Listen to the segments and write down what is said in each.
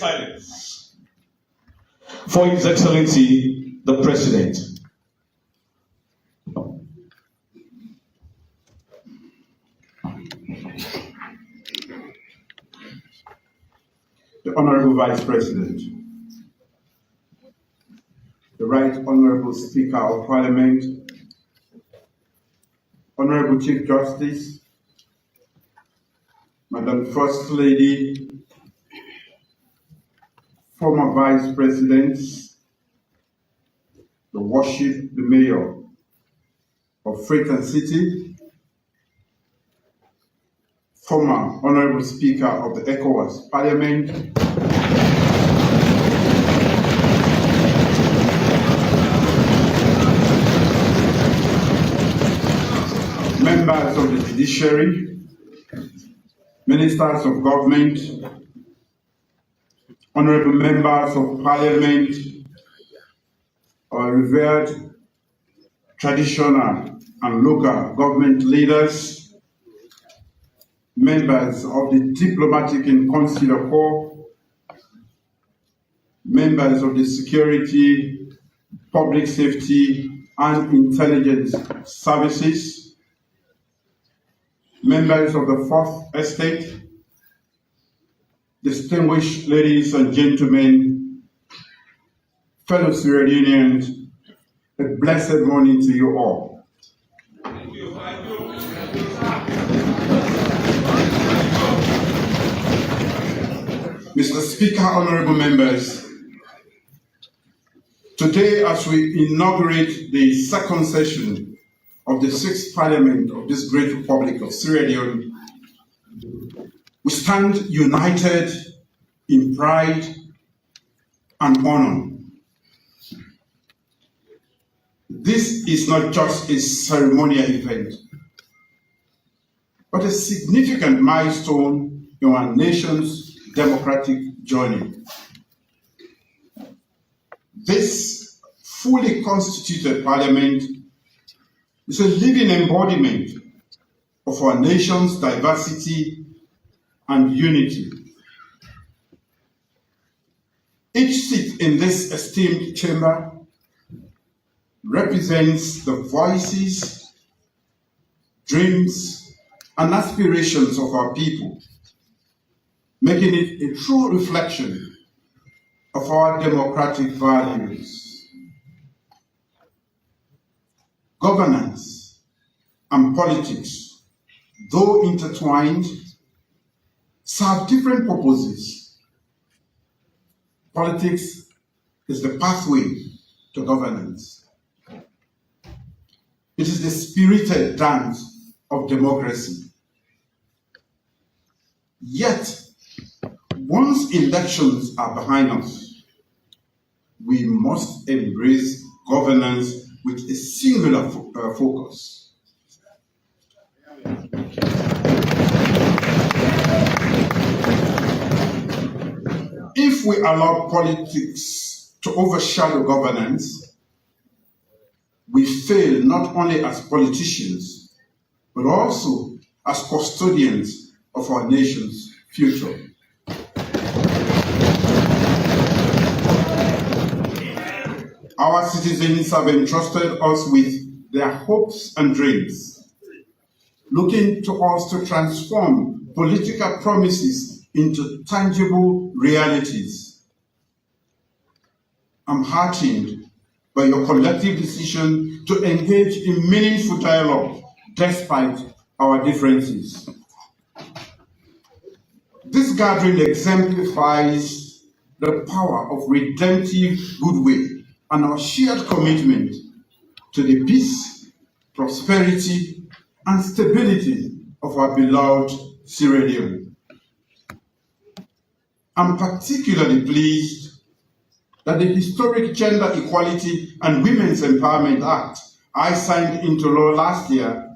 Silence. For His Excellency, the President. The Honorable Vice President, the Right Honorable Speaker of Parliament, Honorable Chief Justice, Madam First Lady, former Vice Presidents, the Worship, the Mayor of Freetown City, former Honorable Speaker of the ECOWAS Parliament, members of the Judiciary, Ministers of Government, Honorable Members of Parliament, our revered traditional and local government leaders, members of the Diplomatic and Consular Corps, members of the Security, Public Safety and Intelligence Services, members of the Fourth Estate, distinguished ladies and gentlemen, fellow Sierra Leoneans, a blessed morning to you all. Mr. Speaker, honorable members, today as we inaugurate the second session of the 6th Parliament of this great Republic of Sierra Leone, we stand united in pride and honor. This is not just a ceremonial event, but a significant milestone in our nation's democratic journey. This fully constituted parliament is a living embodiment of our nation's diversity and unity. Each seat in this esteemed chamber represents the voices, dreams, and aspirations of our people, making it a true reflection of our democratic values. Governance and politics, though intertwined, serve different purposes. Politics is the pathway to governance. It is the spirited dance of democracy. Yet, once elections are behind us, we must embrace governance with a singular focus. If we allow politics to overshadow governance, we fail not only as politicians, but also as custodians of our nation's future. Our citizens have entrusted us with their hopes and dreams, looking to us to transform political promises into tangible realities. I'm heartened by your collective decision to engage in meaningful dialogue despite our differences. This gathering exemplifies the power of redemptive goodwill and our shared commitment to the peace, prosperity, and stability of our beloved Sierra Leone. I'm particularly pleased that the historic Gender Equality and Women's Empowerment Act I signed into law last year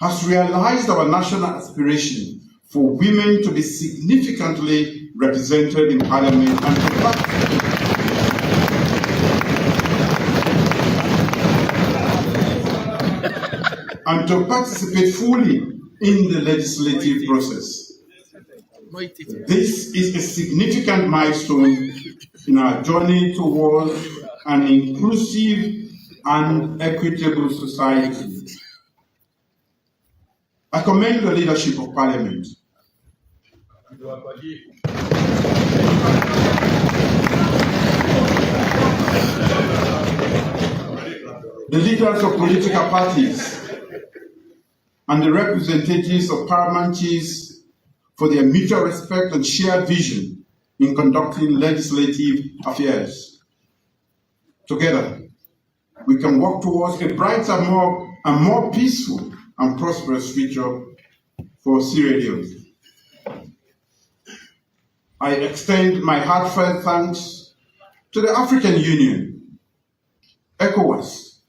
has realized our national aspiration for women to be significantly represented in Parliament and to participate fully in the legislative process. This is a significant milestone in our journey towards an inclusive and equitable society. I commend the leadership of Parliament. The leaders of political parties and the representatives of paramount chiefs for their mutual respect and shared vision in conducting legislative affairs. Together, we can work towards a brighter, more peaceful and prosperous future for Sierra Leone. I extend my heartfelt thanks to the African Union, ECOWAS,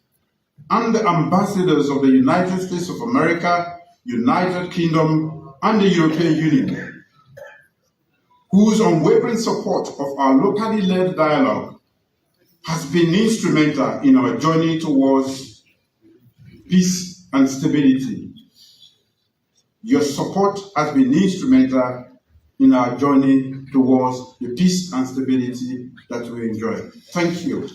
and the ambassadors of the United States of America, United Kingdom, and the European Union, whose unwavering support of our locally led dialogue has been instrumental in our journey towards peace and stability. Your support has been instrumental in our journey towards the peace and stability that we enjoy. Thank you.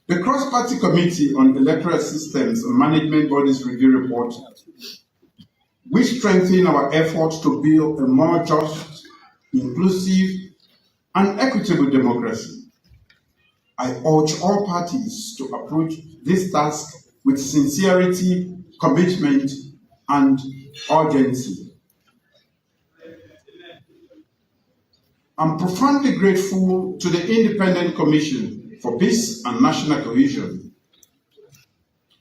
The Cross-Party Committee on Electoral Systems and Management Bodies Review Report, we strengthen our efforts to build a more just, inclusive, and equitable democracy. I urge all parties to approach this task with sincerity, commitment, and urgency. I'm profoundly grateful to the Independent Commission for Peace and National Cohesion,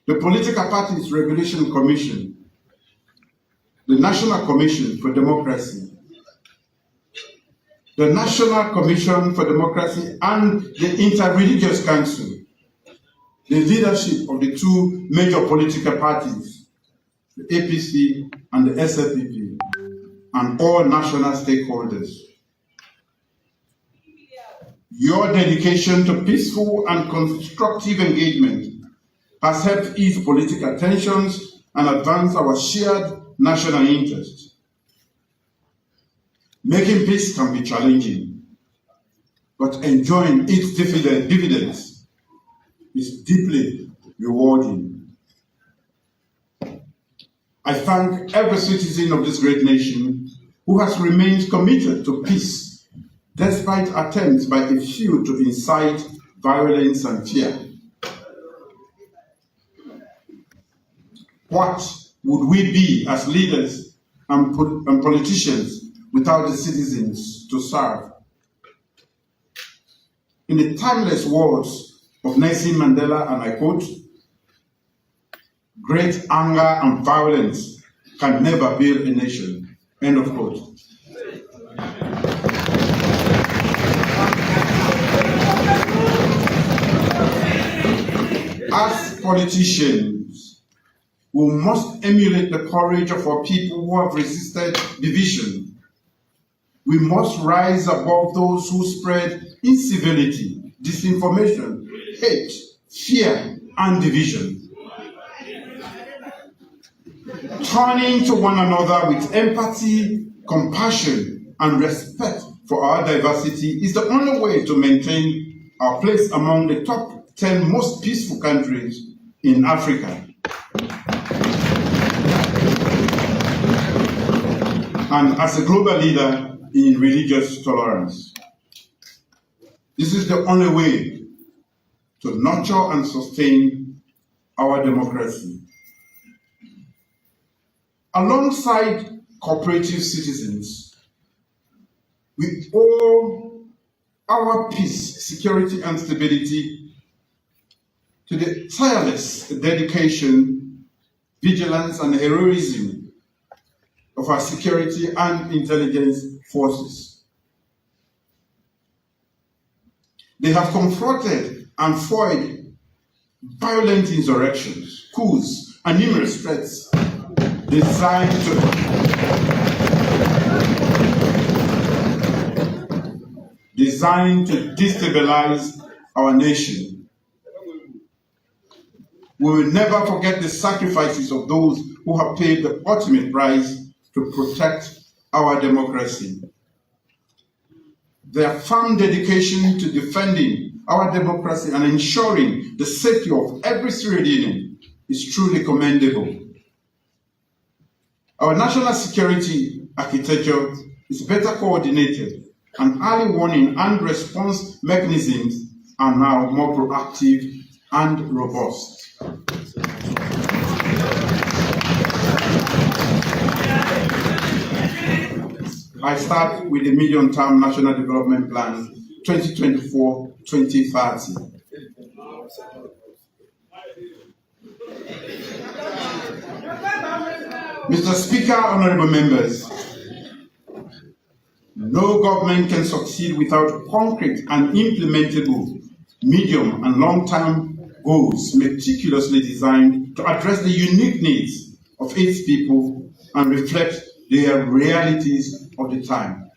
the Political Parties Regulation Commission, the National Commission for Democracy, the National Commission for Democracy, and the Interreligious Council, the leadership of the two major political parties, the APC and the SLPP, and all national stakeholders. Your dedication to peaceful and constructive engagement has helped ease political tensions and advance our shared national interest. Making peace can be challenging, but enjoying its dividends is deeply rewarding. I thank every citizen of this great nation who has remained committed to peace despite attempts by a few to incite violence and fear. What would we be as leaders and politicians without the citizens to serve? In the timeless words of Nelson Mandela, and I quote, "Great anger and violence can never build a nation," end of quote. As politicians, we must emulate the courage of our people who have resisted division. We must rise above those who spread incivility, disinformation, hate, fear, and division. Turning to one another with empathy, compassion, and respect for our diversity is the only way to maintain our place among the top 10 most peaceful countries in Africa. And as a global leader in religious tolerance. This is the only way to nurture and sustain our democracy. Alongside cooperative citizens, we owe our peace, security, and stability to the tireless dedication, vigilance, and heroism of our security and intelligence forces. They have confronted and foiled violent insurrections, coups, and numerous threats designed to destabilize our nation. we will never forget the sacrifices of those who have paid the ultimate price to protect our democracy. Their firm dedication to defending our democracy and ensuring the safety of every Sierra Leonean is truly commendable. Our national security architecture is better coordinated, and early warning and response mechanisms are now more proactive and robust. I start with the medium-term National Development Plan 2024-2030. Mr. Speaker, honorable members, no government can succeed without concrete and implementable medium and long-term goals meticulously designed to address the unique needs of its people and reflect their realities of the time.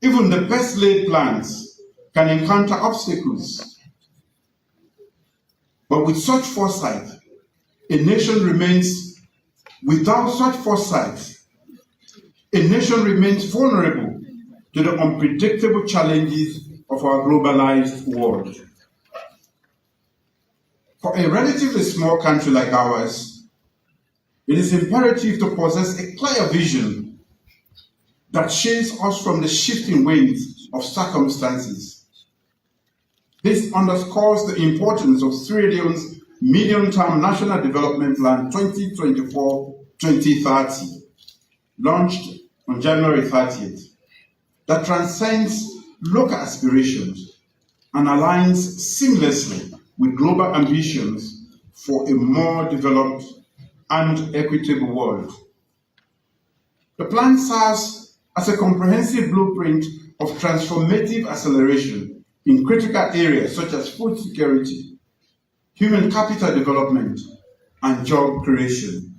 Even the best laid plans can encounter obstacles, but with such foresight, a nation remains vulnerable to the unpredictable challenges of our globalized world. For a relatively small country like ours, it is imperative to possess a clear vision that shades us from the shifting winds of circumstances. This underscores the importance of Sierra Leone's medium-term National Development Plan 2024-2030, launched on January 30th, that transcends local aspirations and aligns seamlessly with global ambitions for a more developed and equitable world. The plan serves as a comprehensive blueprint of transformative acceleration in critical areas such as food security, human capital development, and job creation.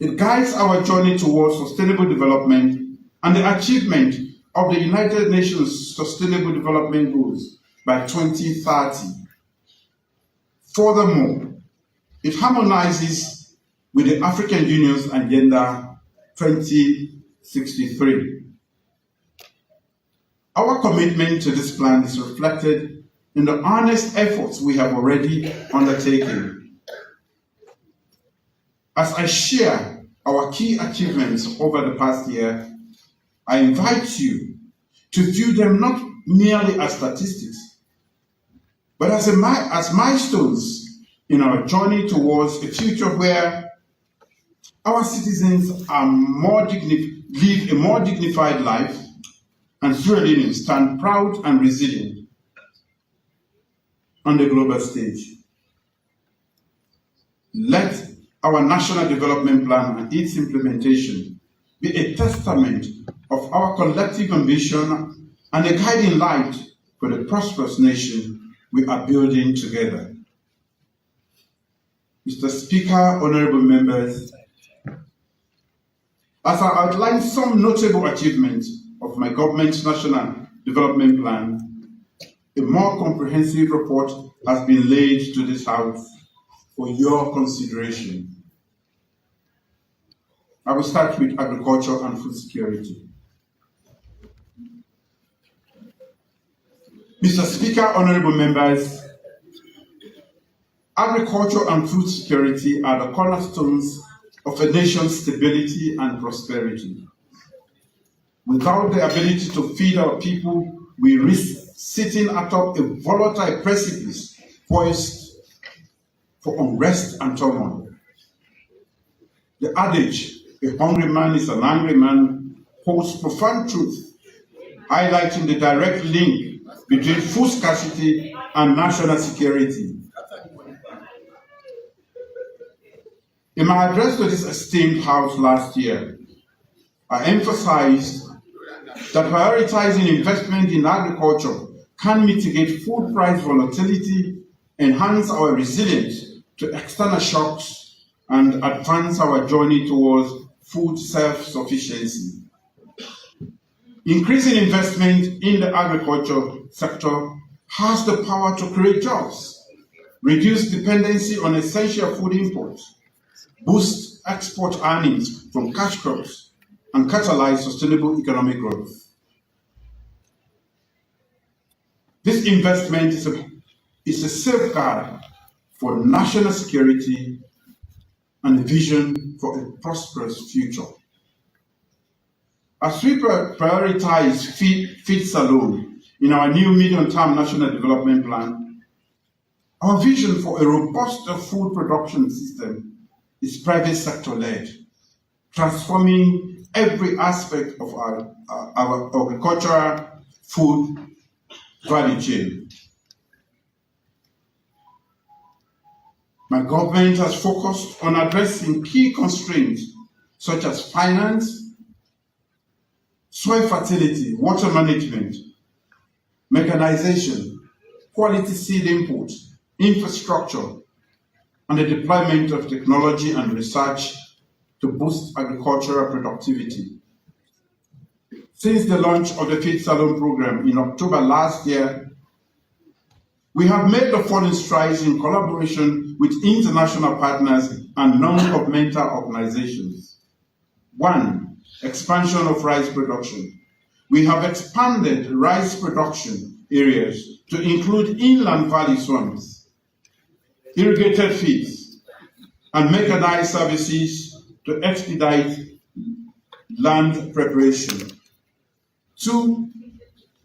It guides our journey towards sustainable development and the achievement of the United Nations Sustainable Development Goals by 2030. Furthermore, it harmonizes with the African Union's Agenda 2063. Our commitment to this plan is reflected in the earnest efforts we have already undertaken. As I share our key achievements over the past year, I invite you to view them not merely as statistics, but as milestones in our journey towards a future where our citizens are live a more dignified life, and Sierra Leoneans stand proud and resilient on the global stage. Let our National Development Plan and its implementation be a testament of our collective ambition and a guiding light for the prosperous nation we are building together. Mr. Speaker, honorable members, as I outline some notable achievements of my government's National Development Plan, a more comprehensive report has been laid to this House for your consideration. I will start with agriculture and food security. Mr. Speaker, honorable members, agriculture and food security are the cornerstones of a nation's stability and prosperity. Without the ability to feed our people, we risk sitting atop a volatile precipice poised for unrest and turmoil. The adage, "A hungry man is an angry man," holds profound truth, highlighting the direct link between food scarcity and national security. In my address to this esteemed House last year, I emphasized that prioritizing investment in agriculture can mitigate food price volatility, enhance our resilience to external shocks, and advance our journey towards food self-sufficiency. Increasing investment in the agriculture sector has the power to create jobs, reduce dependency on essential food imports, boost export earnings from cash crops, and catalyze sustainable economic growth. This investment is a safeguard for national security and a vision for a prosperous future. As we prioritize feeds alone in our new medium-term national development plan, our vision for a robust food production system is private sector-led, transforming every aspect of our agricultural food value chain. My government has focused on addressing key constraints such as finance, soil fertility, water management, mechanization, quality seed input, infrastructure, and the deployment of technology and research to boost agricultural productivity. Since the launch of the Feed Salon program in October last year, we have made the following strides in collaboration with international partners and non-governmental organizations. 1. Expansion of rice production. We have expanded rice production areas to include inland valley swamps, irrigated fields, and mechanized services to expedite land preparation. 2.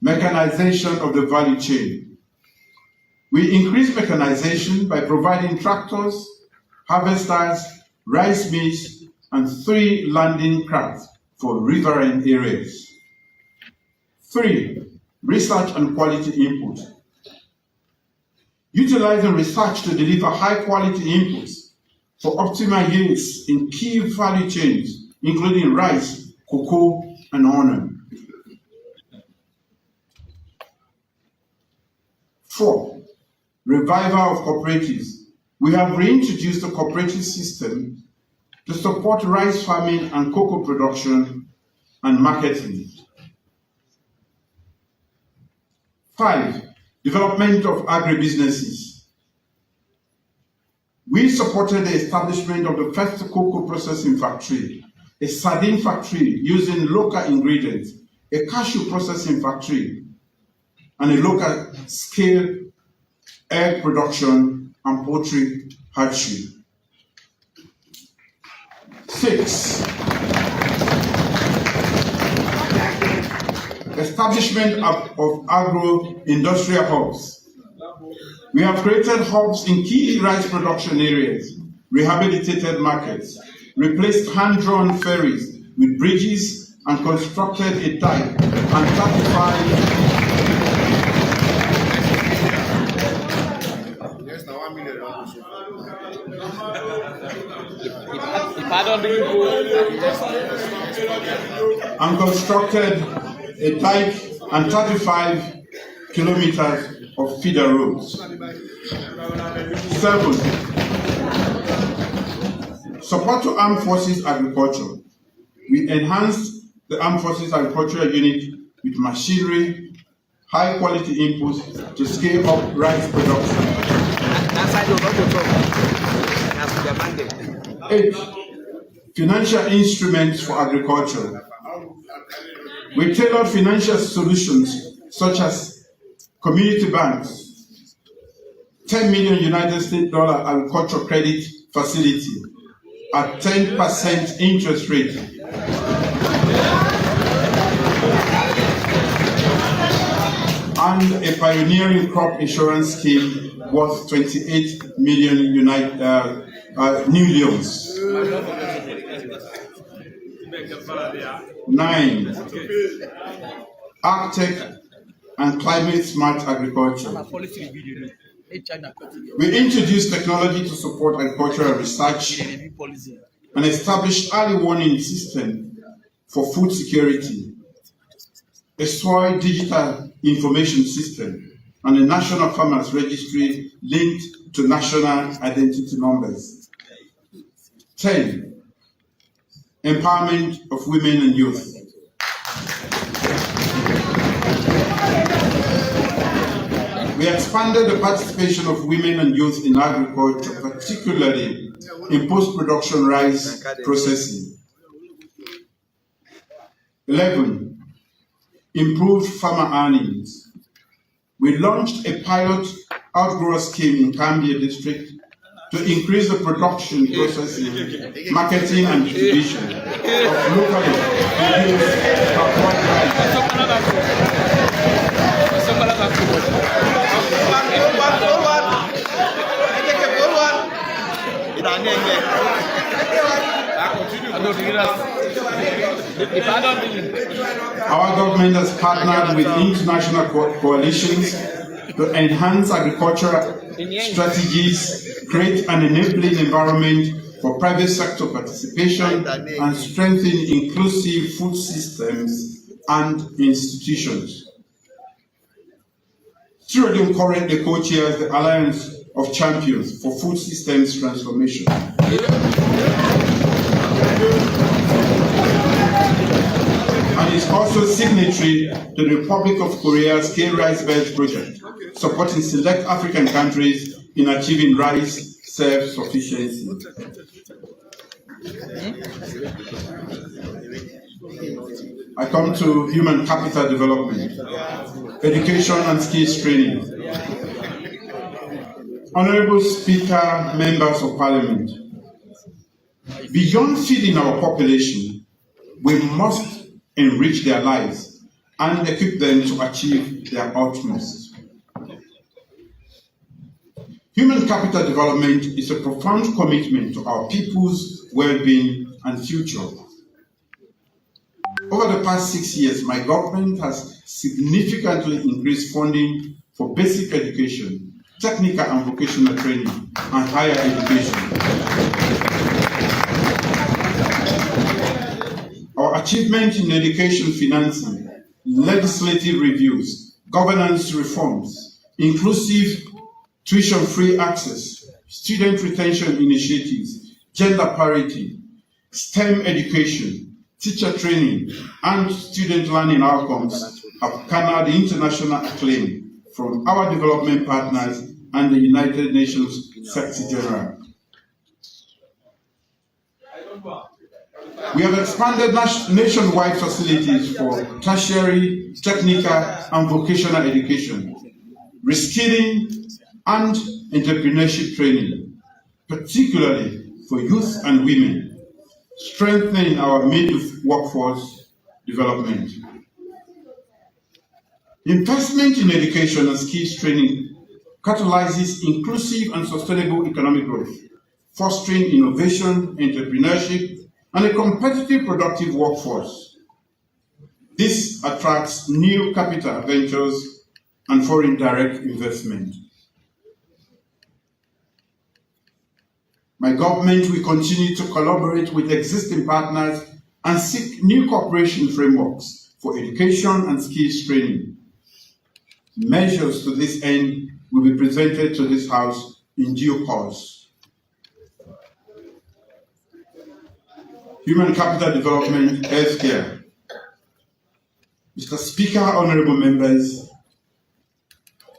Mechanization of the value chain. We increase mechanization by providing tractors, harvesters, rice mills, and 3 landing crafts for riverine areas. 3. Research and quality input. Utilizing research to deliver high-quality inputs for optimal yields in key value chains, including rice, cocoa, and onion. 4. Revival of cooperatives. We have reintroduced the cooperative system to support rice farming and cocoa production and marketing. 5. Development of agribusinesses. We supported the establishment of the first cocoa processing factory, a sardine factory using local ingredients, a cashew processing factory, and a local scale egg production and poultry hatchery. 6. Establishment of agro-industrial hubs. We have created hubs in key rice production areas, rehabilitated markets, replaced hand-drawn ferries with bridges, and constructed a dike and 35 and constructed a dike and 35 kilometers of feeder roads. 7. Support to Armed Forces Agriculture. We enhanced the Armed Forces Agricultural Unit with machinery, high-quality inputs to scale up rice production. 8. Financial instruments for agriculture. We tailored financial solutions such as community banks, $10 million United States agriculture credit facility at 10% interest rate. And a pioneering crop insurance scheme worth 28 million new loans. 9. Arctic and climate smart agriculture. We introduced technology to support agricultural research and established early warning system for food security, a soil digital information system, and a national farmers registry linked to national identity numbers. 10. Empowerment of women and youth. We expanded the participation of women and youth in agriculture, particularly in post-production rice processing. 11. Improved farmer earnings. We launched a pilot outgrower scheme in Cambia district to increase the production, processing, marketing and distribution of locally produced parboiled rice. Our government has partnered with international coalitions to enhance agricultural strategies, create an enabling environment for private sector participation, and strengthen inclusive food systems and institutions. Sierra Leone currently co-chairs the Alliance of Champions for Food Systems Transformation. And is also signatory to the Republic of Korea's K-Rice Belt project, supporting select African countries in achieving rice self-sufficiency. I come to human capital development, education and skills training. Honorable Speaker, members of Parliament, beyond feeding our population, we must enrich their lives and equip them to achieve their utmost. Human capital development is a profound commitment to our people's well-being and future. Over the past 6 years, my government has significantly increased funding for basic education, technical and vocational training, and higher education. Our achievement in education financing, legislative reviews, governance reforms, inclusive tuition-free access, student retention initiatives, gender parity, STEM education, teacher training, and student learning outcomes have garnered international acclaim from our development partners and the United Nations Secretary General. We have expanded nationwide facilities for tertiary, technical, and vocational education, reskilling, and entrepreneurship training, particularly for youth and women, strengthening our mid-youth workforce development. Investment in education and skills training catalyzes inclusive and sustainable economic growth, fostering innovation, entrepreneurship, and a competitive, productive workforce. This attracts new capital ventures and foreign direct investment. My government will continue to collaborate with existing partners and seek new cooperation frameworks for education and skills training. Measures to this end will be presented to this House in due course. Human capital development, healthcare. Mr. Speaker, honorable members,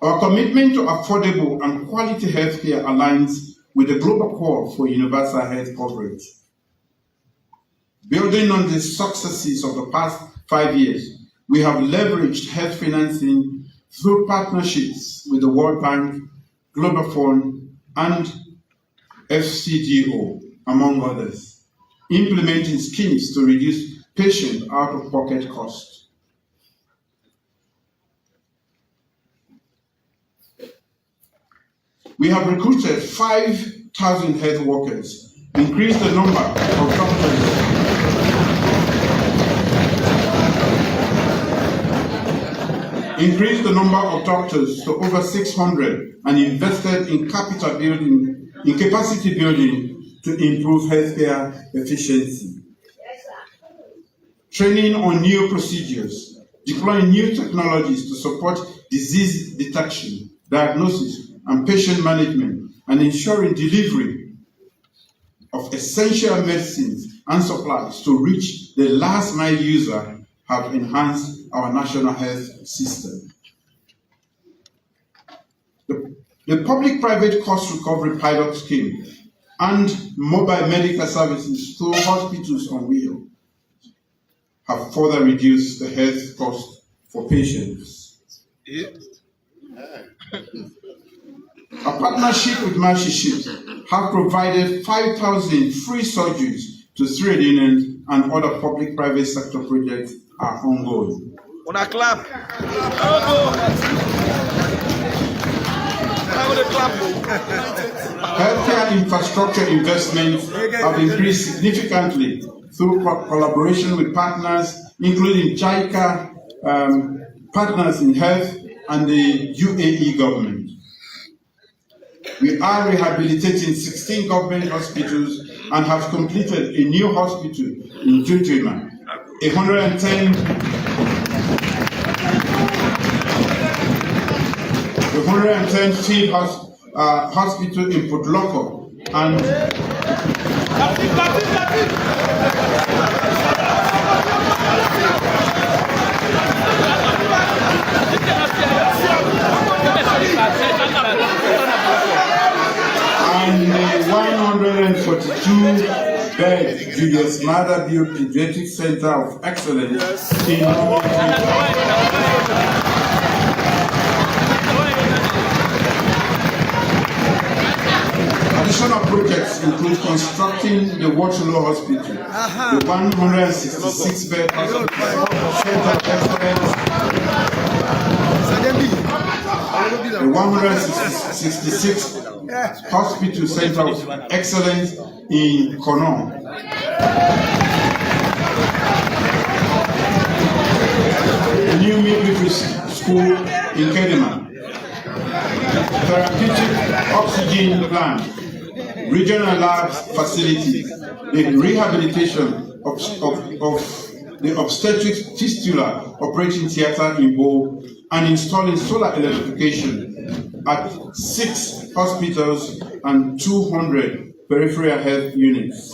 our commitment to affordable and quality healthcare aligns with the global call for universal health coverage. Building on the successes of the past 5 years, we have leveraged health financing through partnerships with the World Bank, Global Fund, and FCDO, among others, implementing schemes to reduce patient out-of-pocket costs. We have recruited 5,000 health workers, increased the number of doctors, to over 600, and invested in capacity building to improve healthcare efficiency. Training on new procedures, deploying new technologies to support disease detection, diagnosis, and patient management, and ensuring delivery of essential medicines and supplies to reach the last mile user have enhanced our national health system. The public-private cost recovery pilot scheme and mobile medical services through hospitals on wheels have further reduced the health cost for patients. A partnership with Mercy Ships have provided 5,000 free surgeries to trade unions, and other public-private sector projects are ongoing. On a clap. Healthcare infrastructure investments have increased significantly through collaboration with partners, including JICA, Partners in Health, and the UAE government. We are rehabilitating 16 government hospitals and have completed a new hospital in Jujima, 110 field hospital in Putloko, and the 142-bed Julius Mader Pediatric Center of Excellence in additional projects include constructing the Waterloo Hospital, the 166-bed Center of Excellence, the 166 Hospital Center of Excellence in Konon, a new midwifery school in Kedema, therapeutic oxygen plant, regional labs facility, the rehabilitation of the obstetric fistula operating theater in Bo, and installing solar electrification at 6 hospitals and 200 peripheral health units.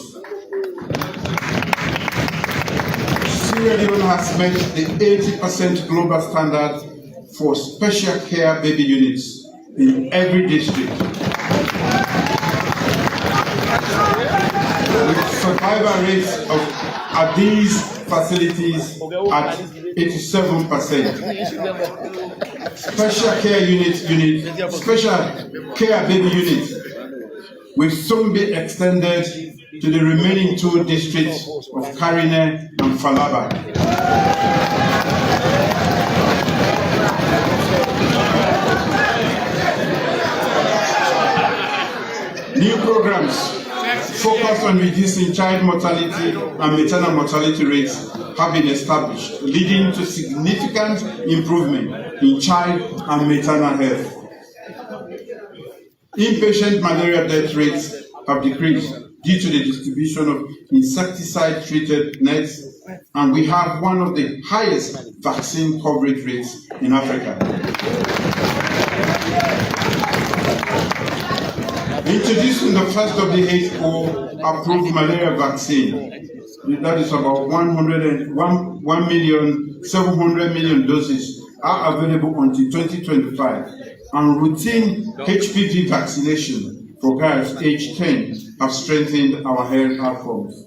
Sierra Leone has met the 80% global standard for special care baby units in every district, with survival rates at these facilities at 87%. Special care baby units will soon be extended to the remaining 2 districts of Karine and Falaba. New programs focused on reducing child mortality and maternal mortality rates have been established, leading to significant improvement in child and maternal health. Inpatient malaria death rates have decreased due to the distribution of insecticide-treated nets, and we have one of the highest vaccine coverage rates in Africa. Introducing the first WHO approved malaria vaccine, that is about 1,700,000 doses are available until 2025, and routine HPV vaccination for girls aged 10 have strengthened our health outcomes.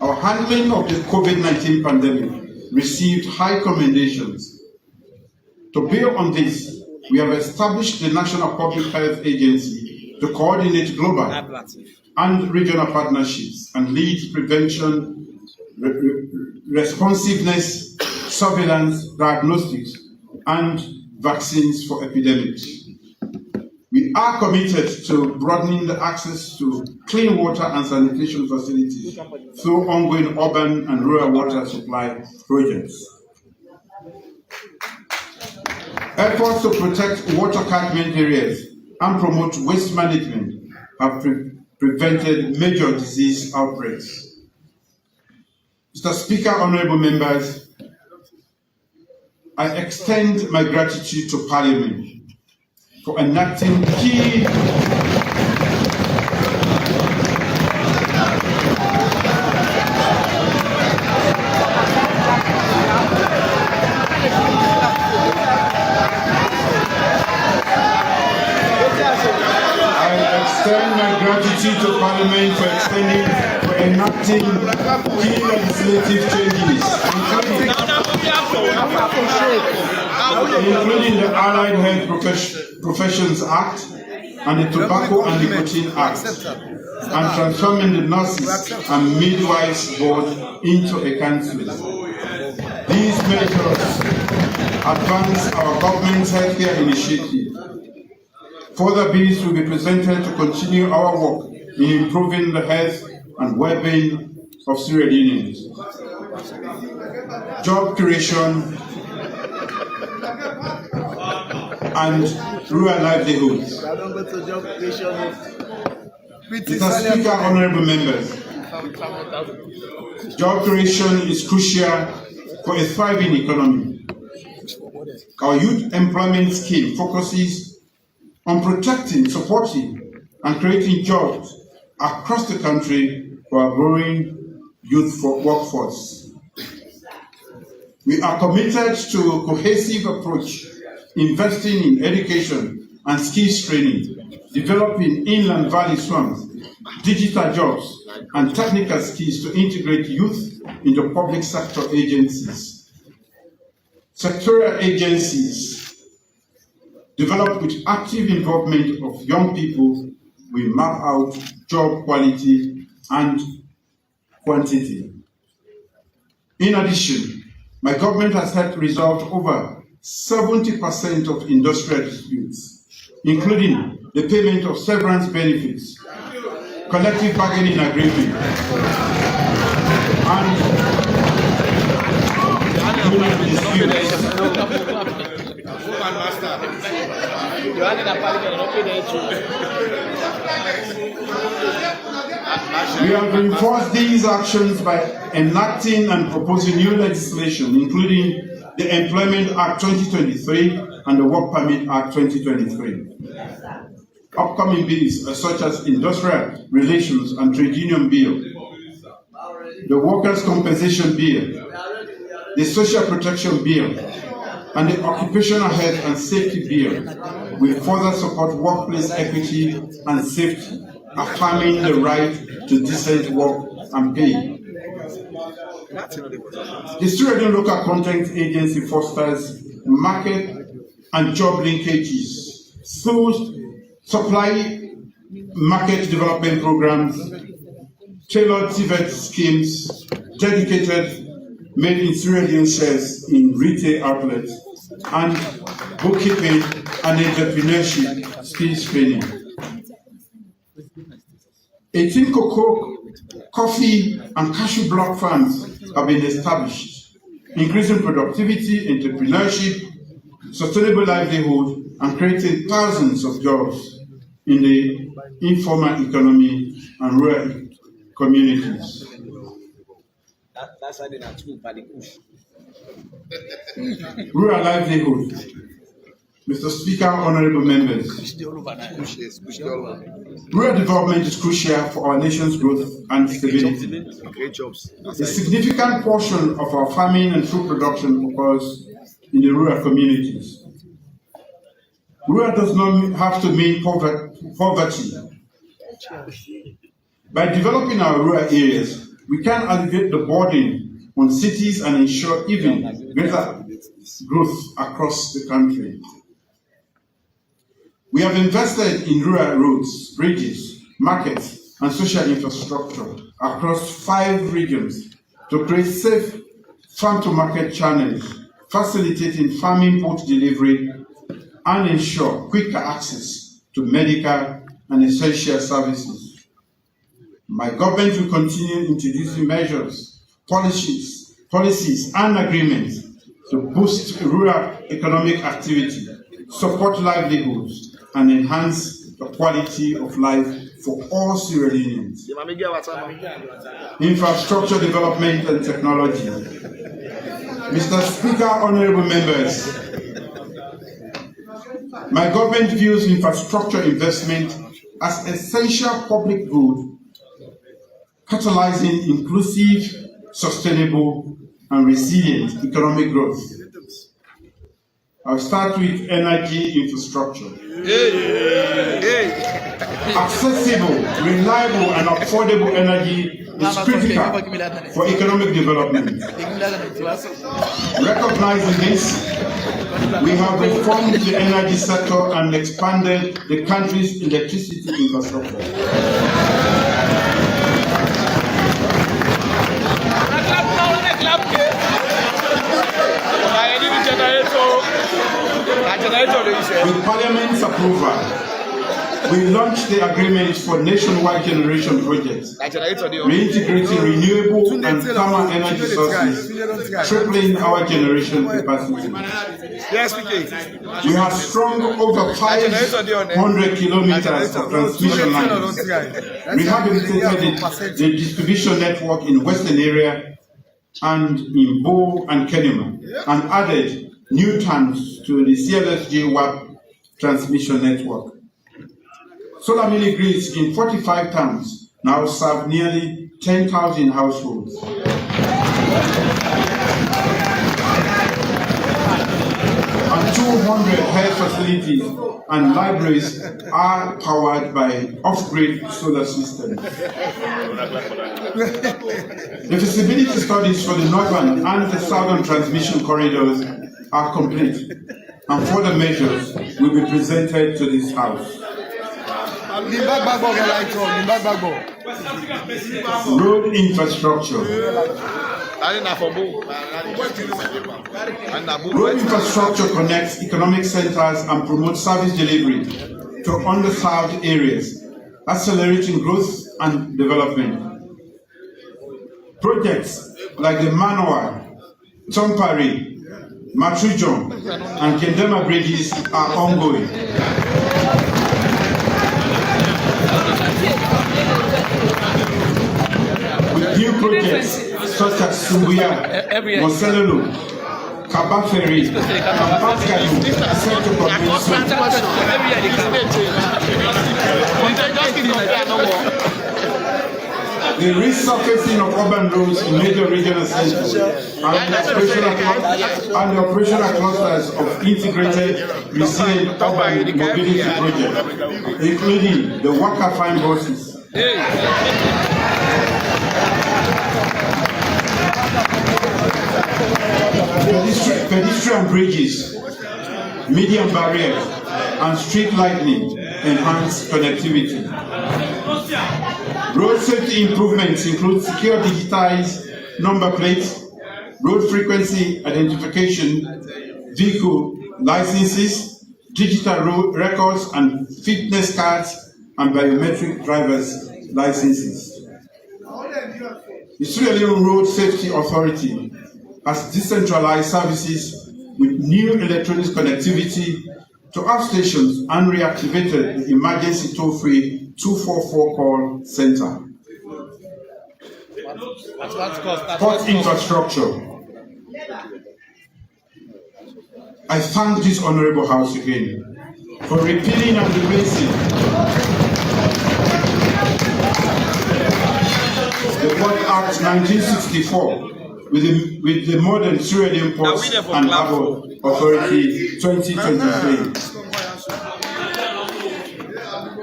Our handling of the COVID-19 pandemic received high commendations. To build on this, we have established the National Public Health Agency to coordinate global and regional partnerships and lead prevention, responsiveness, surveillance, diagnostics, and vaccines for epidemics. We are committed to broadening the access to clean water and sanitation facilities through ongoing urban and rural water supply projects. Efforts to protect water catchment areas and promote waste management have prevented major disease outbreaks. Mr. Speaker, honorable members, I extend my gratitude to Parliament for enacting key enacting key legislative changes, including the Allied Health Professions Act and the Tobacco and Nicotine Act, and transforming the Nurses and Midwives Board into a council. These measures advance our government's healthcare initiative. Further bills will be presented to continue our work in improving the health and well-being of Sierra Leoneans. Job creation and rural livelihoods. Mr. Speaker, honorable members, job creation is crucial for a thriving economy. Our youth employment scheme focuses on protecting, supporting, and creating jobs across the country for our growing youth workforce. We are committed to a cohesive approach, investing in education and skills training, developing inland valley slums, digital jobs, and technical skills to integrate youth into public sector agencies. Sectoral agencies developed with active involvement of young people will map out job quality and quantity. In addition, my government has helped resolve over 70% of industrial disputes, including the payment of severance benefits, collective bargaining agreement, and union disputes. We have reinforced these actions by enacting and proposing new legislation, including the Employment Act 2023 and the Work Permit Act 2023. Upcoming bills such as Industrial Relations and Trade Union Bill, the Workers' Compensation Bill, the Social Protection Bill, and the Occupational Health and Safety Bill will further support workplace equity and safety, affirming the right to decent work and pay. The Sierra Leone Local Content Agency fosters market and job linkages through supply market development programs, tailored civic schemes, dedicated made in Sierra Leone shares in retail outlets, and bookkeeping and entrepreneurship skills training. 18 cocoa, coffee, and cashew block farms have been established, increasing productivity, entrepreneurship, sustainable livelihood, and creating thousands of jobs in the informal economy and rural communities. Rural livelihood. Mr. Speaker, honorable members, rural development is crucial for our nation's growth and stability. A significant portion of our farming and food production occurs in the rural communities. Rural does not have to mean poverty. By developing our rural areas, we can alleviate the burden on cities and ensure even greater growth across the country. We have invested in rural roads, bridges, markets, and social infrastructure across 5 regions to create safe farm-to-market channels, facilitating farming port delivery, and ensure quicker access to medical and essential services. My government will continue introducing measures, policies, and agreements to boost rural economic activity, support livelihoods, and enhance the quality of life for all Sierra Leoneans. Infrastructure development and technology. Mr. Speaker, honorable members, my government views infrastructure investment as essential public good, catalyzing inclusive, sustainable, and resilient economic growth. I'll start with energy infrastructure. Accessible, reliable, and affordable energy is critical for economic development. Recognizing this, we have reformed the energy sector and expanded the country's electricity infrastructure. With Parliament's approval, we launched the agreement for nationwide generation projects, reintegrating renewable and thermal energy sources, tripling our generation capacity. We have strung over 500 kilometers of transmission lines, rehabilitated the distribution network in Western area and in Bo and Kenema, and added new tanks to the CLSG WAP transmission network. Solar mini grids in 45 towns now serve nearly 10,000 households. And 200 health facilities and libraries are powered by off-grid solar systems. The feasibility studies for the northern and the southern transmission corridors are complete, and further measures will be presented to this House. Road infrastructure. Road infrastructure connects economic centers and promotes service delivery to underserved areas, accelerating growth and development. Projects like the Manoa, Tompari, Matrijon, and Kendema bridges are ongoing. With new projects such as Sumbuya, Moselolo, Kabaferi, and Paskadu set to the resurfacing of urban roads in major regional centers and the operational clusters of integrated resilient urban mobility projects, including the Waka Fine buses. Pedestrian bridges, median barriers, and street lighting enhance connectivity. Road safety improvements include secure digitized number plates, road frequency identification, vehicle licenses, digital road records and fitness cards, and biometric driver's licenses. The Sierra Leone Road Safety Authority has decentralized services with new electronic connectivity to our stations and reactivated the emergency toll-free 244 call center. Port infrastructure. I thank this honorable House again for repealing and replacing the Port Act 1964 with the modern Sierra Leone Ports and Harbour Authority 2023.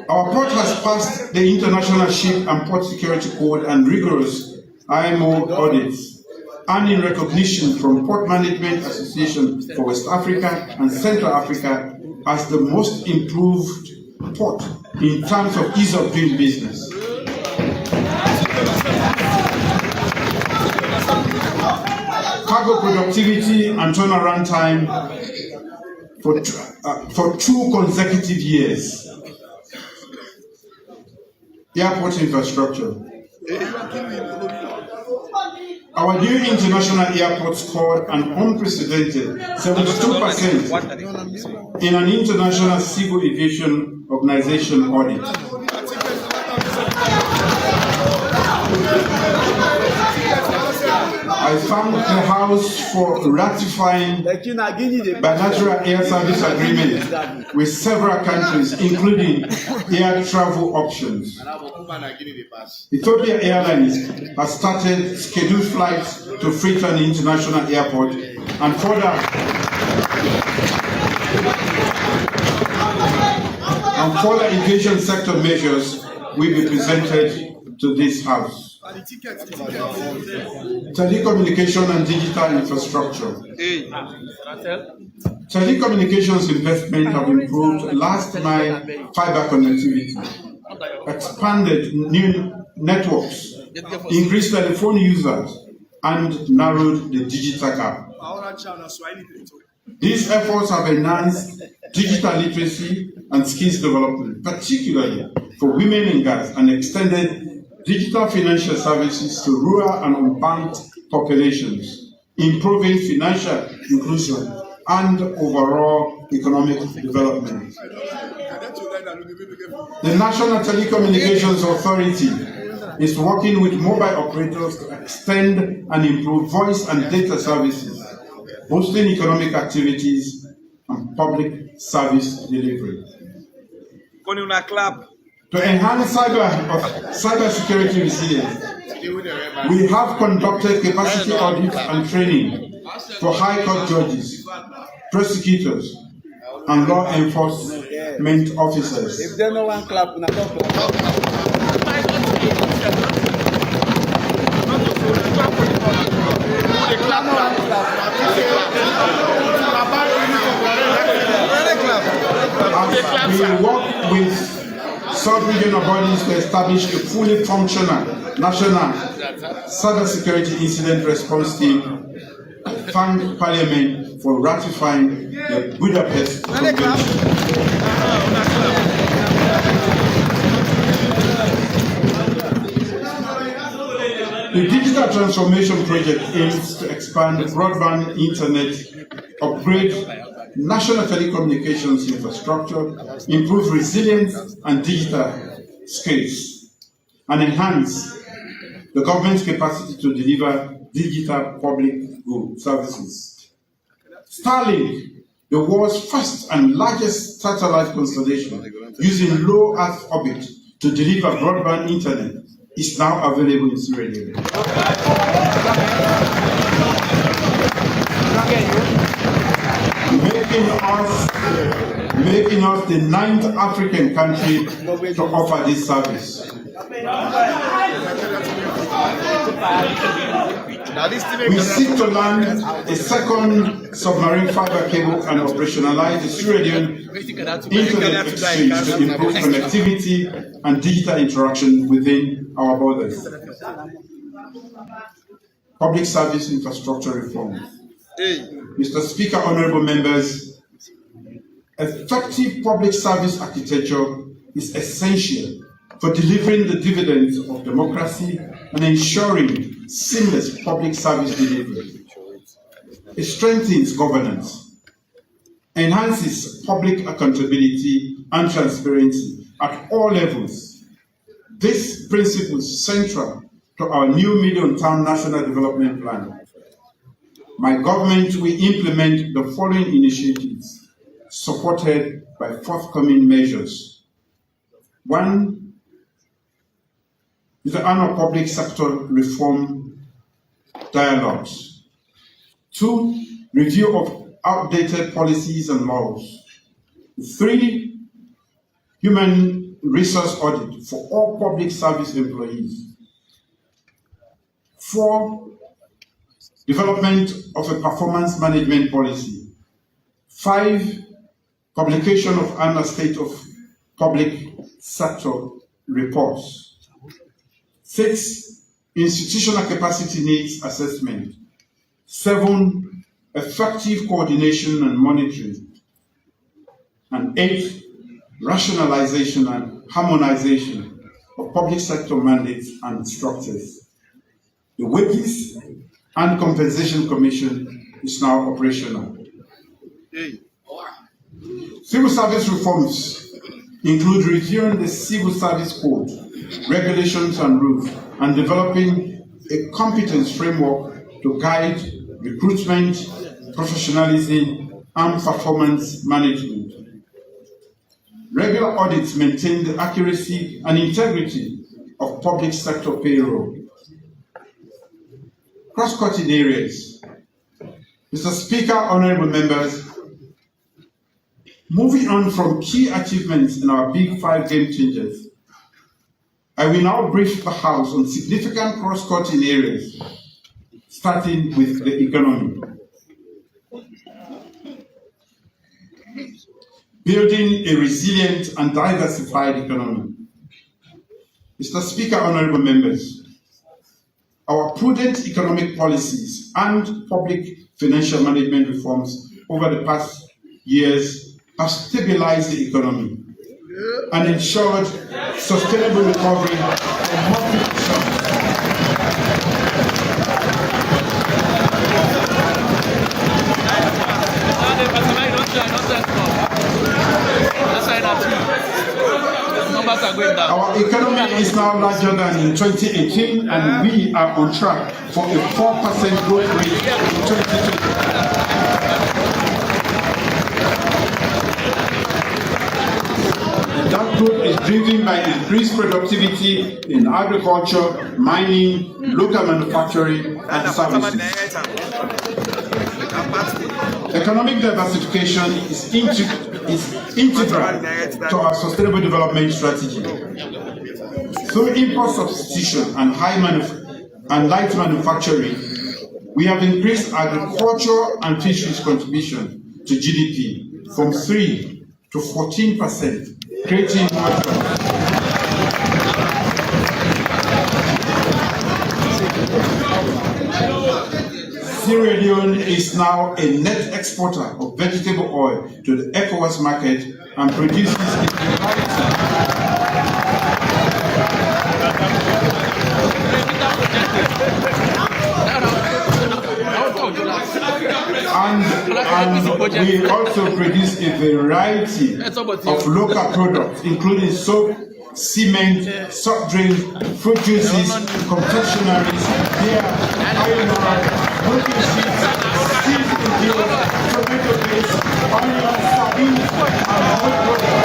Our port has passed the International Ship and Port Security Code and rigorous IMO audits, and in recognition from Port Management Association for West Africa and Central Africa as the most improved port in terms of ease of doing business. Cargo productivity and turnaround time for 2 consecutive years. Airport infrastructure. Our new international airport scored an unprecedented 72% in an international civil aviation organization audit. I thank the House for ratifying bilateral air service agreements with several countries, including air travel options. Ethiopia Airlines has started scheduled flights to Freetown International Airport, and further aviation sector measures will be presented to this House. Telecommunication and digital infrastructure. Telecommunications investment have improved last mile fiber connectivity, expanded new networks, increased telephone users, and narrowed the digital gap. These efforts have enhanced digital literacy and skills development, particularly for women and girls, and extended digital financial services to rural and unbanked populations, improving financial inclusion and overall economic development. The National Telecommunications Authority is working with mobile operators to extend and improve voice and data services, boosting economic activities and public service delivery. To enhance cybersecurity resilience, we have conducted capacity audits and training for High Court judges, prosecutors, and law enforcement officers. If there's no one clap, We work with sub-regional bodies to establish a fully functional national cybersecurity incident response team. Thank Parliament for ratifying the Budapest Convention. The digital transformation project aims to expand broadband internet, upgrade national telecommunications infrastructure, improve resilience and digital skills, and enhance the government's capacity to deliver digital public good services. Starlink, the world's first and largest satellite constellation using low Earth orbit to deliver broadband internet, is now available in Sierra Leone. Making us the 9th African country to offer this service. We seek to land a second submarine fiber cable and operationalize the Sierra Leone internet exchange to improve connectivity and digital interaction within our borders. Public service infrastructure reform. Mr. Speaker, honorable members, effective public service architecture is essential for delivering the dividends of democracy and ensuring seamless public service delivery. It strengthens governance, enhances public accountability and transparency at all levels. This principle is central to our new medium-term national development plan. My government will implement the following initiatives, supported by forthcoming measures. 1 is the annual public sector reform dialogues. 2, review of outdated policies and laws. 3, human resource audit for all public service employees. 4, development of a performance management policy. 5, publication of annual state of public sector reports. 6, institutional capacity needs assessment. 7, effective coordination and monitoring. And 8, rationalization and harmonization of public sector mandates and structures. The Wages and Compensation Commission is now operational. Civil service reforms include reviewing the Civil Service Code, regulations and rules, and developing a competence framework to guide recruitment, professionalism, and performance management. Regular audits maintain the accuracy and integrity of public sector payroll. Cross-cutting areas. Mr. Speaker, honorable members, moving on from key achievements in our Big 5 game changers, I will now brief the House on significant cross-cutting areas, starting with the economy. Building a resilient and diversified economy. Mr. Speaker, honorable members, our prudent economic policies and public financial management reforms over the past years have stabilized the economy and ensured sustainable recovery from multiple shocks. Our economy is now larger than in 2018, and we are on track for a 4% growth rate in 2020. That growth is driven by increased productivity in agriculture, mining, local manufacturing, and services. Economic diversification is integral to our sustainable development strategy. Through import substitution and light manufacturing, we have increased agriculture and fisheries contribution to GDP from 3 to 14%, creating more jobs. Sierra Leone is now a net exporter of vegetable oil to the ECOWAS market and produces a variety. And we also produce a variety of local products, including soap, cement, soft drinks, fruit juices, confectionaries, beer, iron ore, milking sheets, seafood deals, tomato paste, onions, sardines, and more products.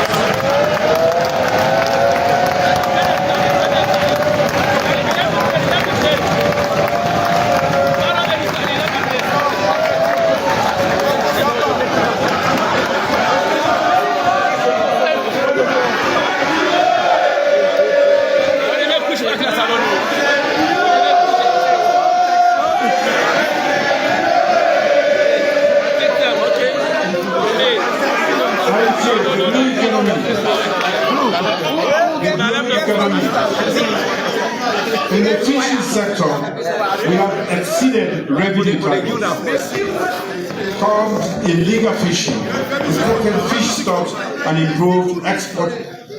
In the fishing sector, we have exceeded revenue targets. Curbed illegal fishing, protected fish stocks, and improved export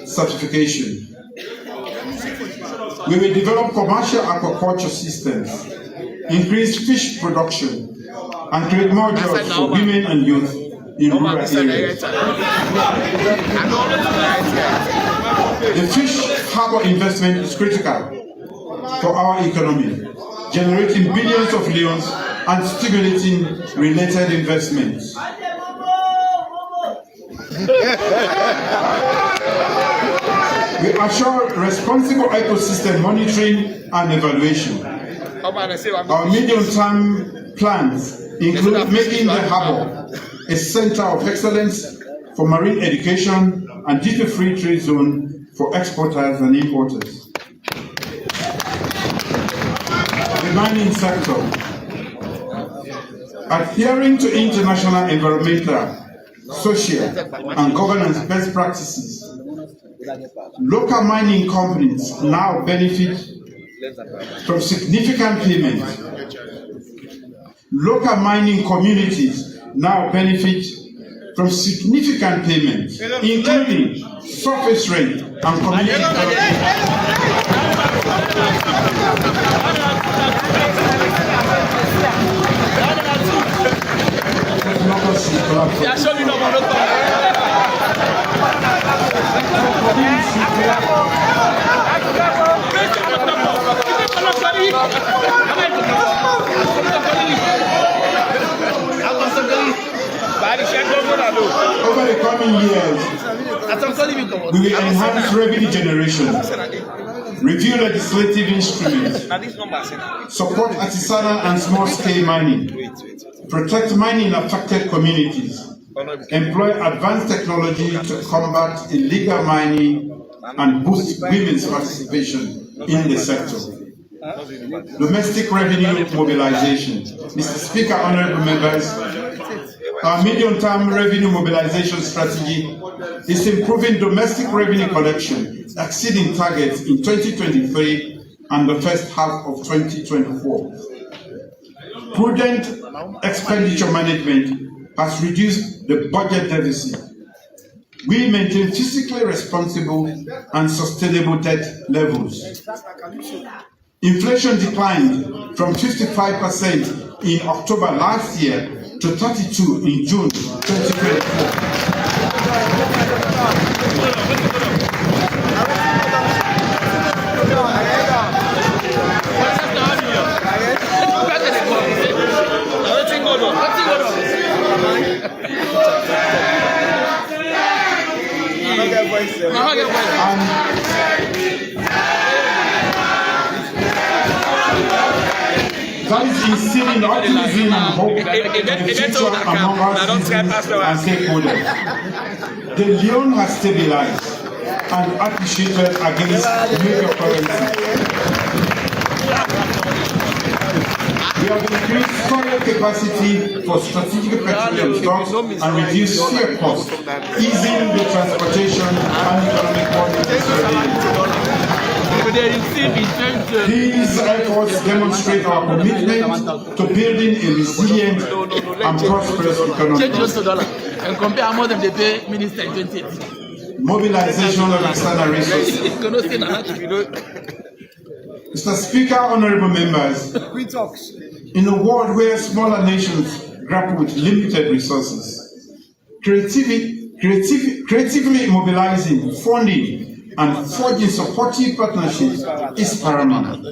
certification. We will develop commercial aquaculture systems, increase fish production, and create more jobs for women and youth in rural areas. The fish harbor investment is critical for our economy, generating billions of leons and stimulating related investments. We assure responsible ecosystem monitoring and evaluation. Our medium-term plans include making the harbor a center of excellence for marine education and duty-free trade zone for exporters and importers. The mining sector. Adhering to international environmental, social, and governance best practices, local mining companies now benefit from significant payments. Local mining communities now benefit from significant payments, including surface rent and community development. Over the coming years, we will enhance revenue generation, review legislative instruments, support artisanal and small-scale mining, protect mining-affected communities, employ advanced technology to combat illegal mining, and boost women's participation in the sector. Domestic revenue mobilization. Mr. Speaker, honorable members, our medium-term revenue mobilization strategy is improving domestic revenue collection, exceeding targets in 2023 and the first half of 2024. Prudent expenditure management has reduced the budget deficit. We maintain fiscally responsible and sustainable debt levels. Inflation declined from 55% in October last year to 32% in June 2024. That is instilling optimism and hope in the future among our citizens and stakeholders. The Leone has stabilized and appreciated against major currencies. We have increased storage capacity for strategic petroleum stocks and reduced fuel costs, easing the transportation and economic burdens. These efforts demonstrate our commitment to building a resilient and prosperous economy. Mobilization of external resources. Mr. Speaker, honorable members, in a world where smaller nations grapple with limited resources, creatively mobilizing, funding, and forging supportive partnerships is paramount.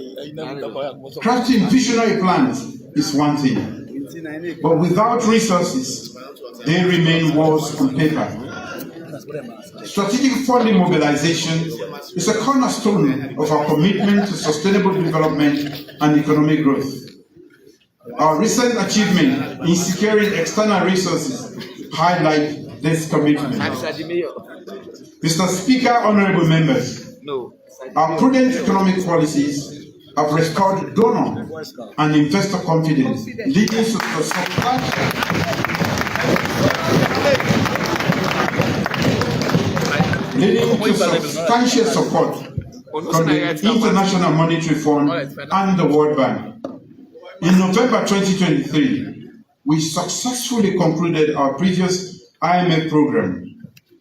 Crafting visionary plans is one thing, but without resources, they remain words on paper. Strategic funding mobilization is a cornerstone of our commitment to sustainable development and economic growth. Our recent achievement in securing external resources highlight this commitment. Mr. Speaker, honorable members, our prudent economic policies have restored donor and investor confidence, leading to substantial support from the International Monetary Fund and the World Bank. In November 2023, we successfully concluded our previous IMF program,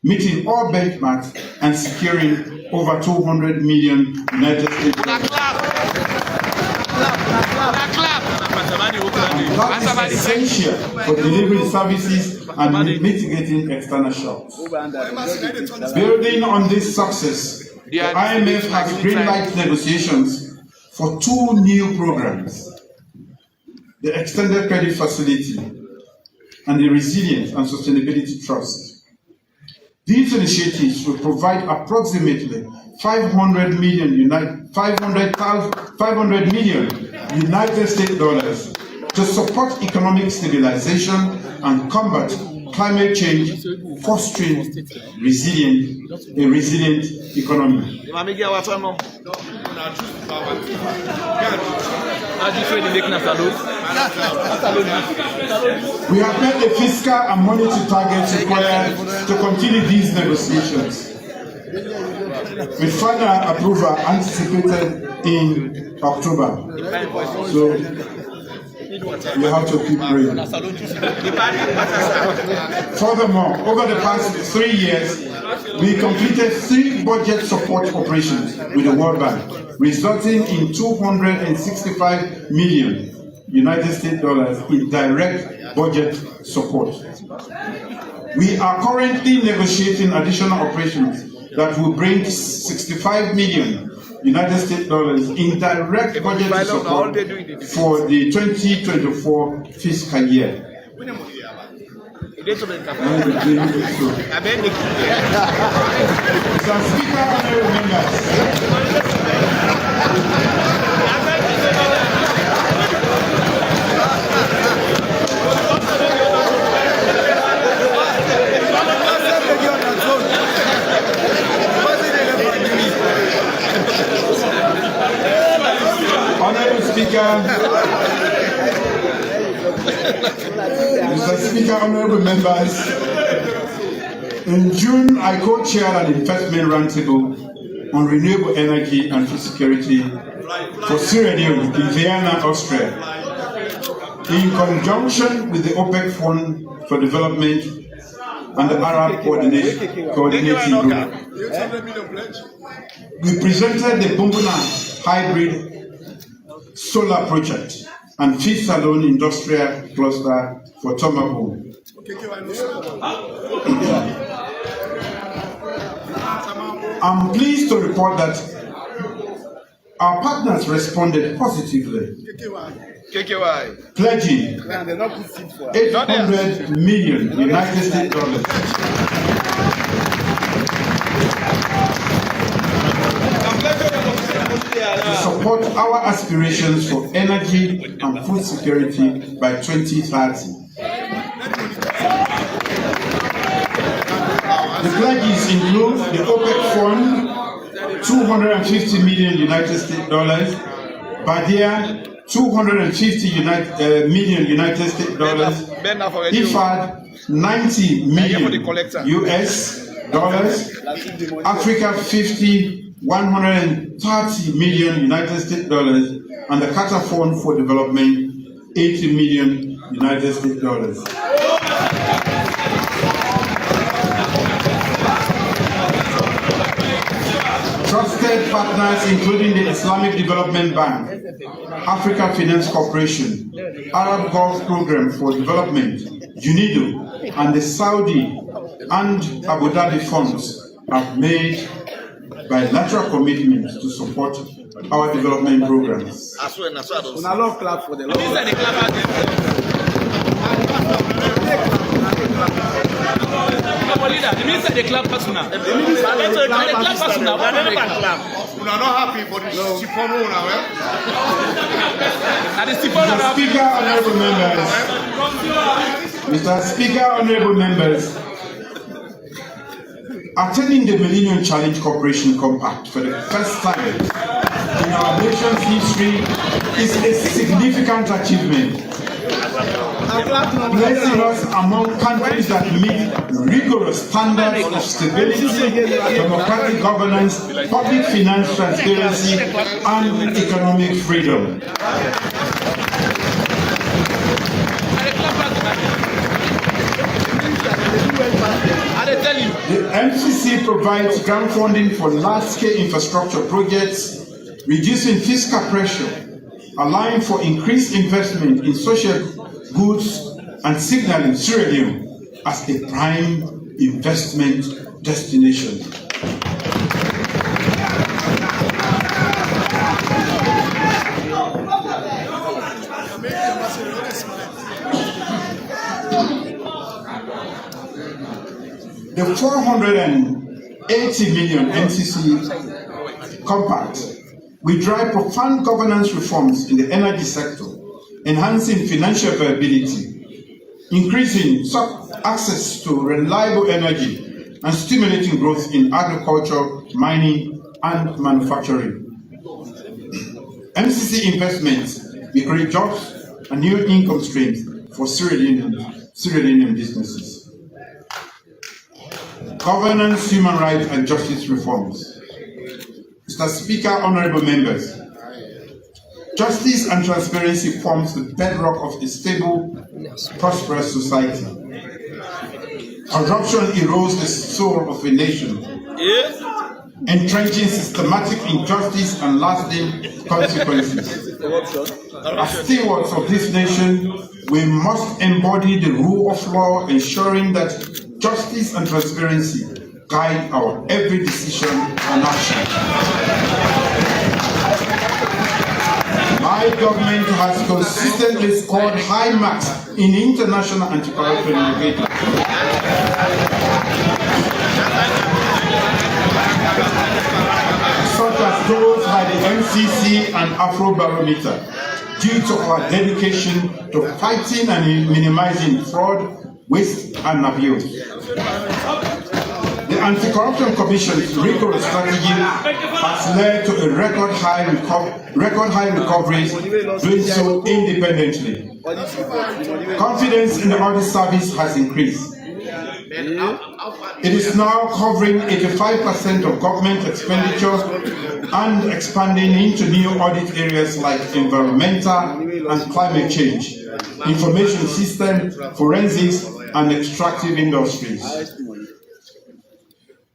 meeting all benchmarks and securing over 200 million United States dollars. That is essential for delivering services and mitigating external shocks. Building on this success, the IMF has greenlighted negotiations for two new programs: the Extended Credit Facility and the Resilience and Sustainability Trust. These initiatives will provide approximately 500 million United States dollars to support economic stabilization and combat climate change, fostering a resilient economy. We have met the fiscal and monetary targets required to continue these negotiations, with final approval anticipated in October. So we have to keep praying. Furthermore, over the past 3 years, we completed 3 budget support operations with the World Bank, resulting in 265 million United States dollars in direct budget support. We are currently negotiating additional operations that will bring 65 million United States dollars in direct budget support for the 2024 fiscal year. Mr. Speaker, honorable members, Mr. Speaker, honorable members, in June, I co-chaired an investment roundtable on renewable energy and food security for Sierra Leone in Vienna, Austria, in conjunction with the OPEC Fund for Development and the Arab Coordinating Group. We presented the Bumbuna Hybrid Solar Project and Fifth Salon Industrial Cluster for Tomago. I'm pleased to report that our partners responded positively, pledging $800 million United States dollars to support our aspirations for energy and food security by 2030. The pledges include the OPEC Fund, $250 million United States dollars, Badia, $250 million United States dollars, IFAD, $90 million US dollars, Africa 50, $130 million United States dollars, and the Qatar Fund for Development, $80 million United States dollars. Trusted partners including the Islamic Development Bank, Africa Finance Corporation, Arab Gulf Program for Development, UNIDO, and the Saudi and Abu Dhabi funds have made bilateral commitments to support our development programs. The minister they clap personal. The clap personal. We are not happy for the Sipono now. Mr. Speaker, honorable members, attending the Millennium Challenge Cooperation Compact for the first time in our nation's history is a significant achievement, placing us among countries that meet rigorous standards of stability, democratic governance, public finance transparency, and economic freedom. The MCC provides grant funding for large-scale infrastructure projects, reducing fiscal pressure, allowing for increased investment in social goods, and signaling Sierra Leone as a prime investment destination. The $480 million NCC Compact will drive profound governance reforms in the energy sector, enhancing financial viability, increasing access to reliable energy, and stimulating growth in agriculture, mining, and manufacturing. MCC investments will create jobs and new income streams for Sierra Leonean businesses. Governance, human rights, and justice reforms. Mr. Speaker, honorable members, justice and transparency forms the bedrock of a stable, prosperous society. Corruption erodes the soul of a nation, entrenching systematic injustice and lasting consequences. As stewards of this nation, we must embody the rule of law, ensuring that justice and transparency guide our every decision and action. My government has consistently scored high marks in international anti-corruption indicators, such as those by the MCC and Afrobarometer, due to our dedication to fighting and minimizing fraud, waste, and abuse. The The Anti-Corruption Commission's rigorous strategy has led to a record high recoveries, doing so independently. Confidence in the audit service has increased. It is now covering 85% of government expenditure and expanding into new audit areas like environmental and climate change, information system, forensics, and extractive industries.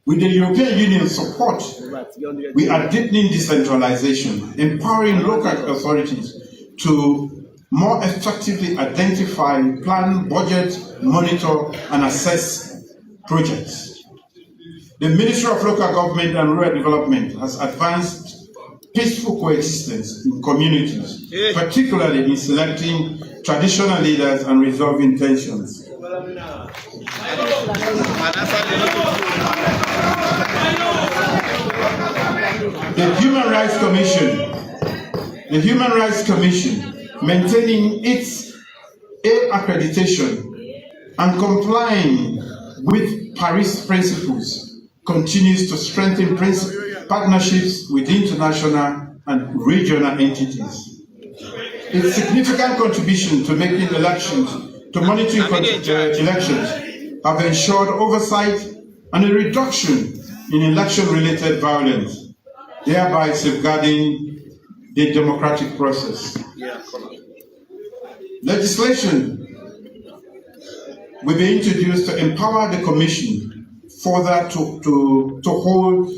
With the European Union's support, we are deepening decentralization, empowering local authorities to more effectively identify, plan, budget, monitor, and assess projects. The Ministry of Local Government and Rural Development has advanced peaceful coexistence in communities, particularly in selecting traditional leaders and resolving tensions. The Human Rights Commission, maintaining its A accreditation and complying with Paris principles, continues to strengthen partnerships with international and regional entities. Its significant contribution to making monitoring elections have ensured oversight and a reduction in election-related violence, thereby safeguarding the democratic process. Legislation will be introduced to empower the Commission further to uphold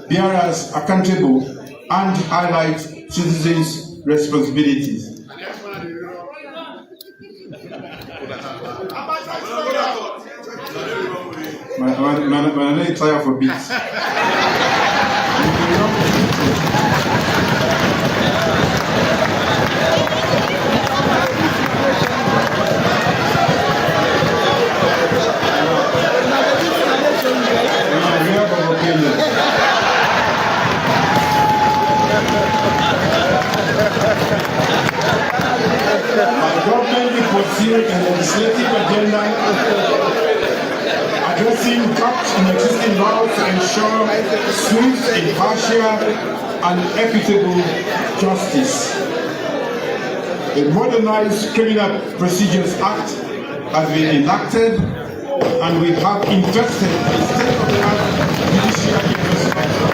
bearers accountable and highlight citizens' responsibilities. My tired for beats. Our government will pursue a legislative agenda addressing gaps in existing laws to ensure swift, impartial, and equitable justice. A modernized Criminal Procedures Act has been enacted, and we have invested in state-of-the-art judicial infrastructure.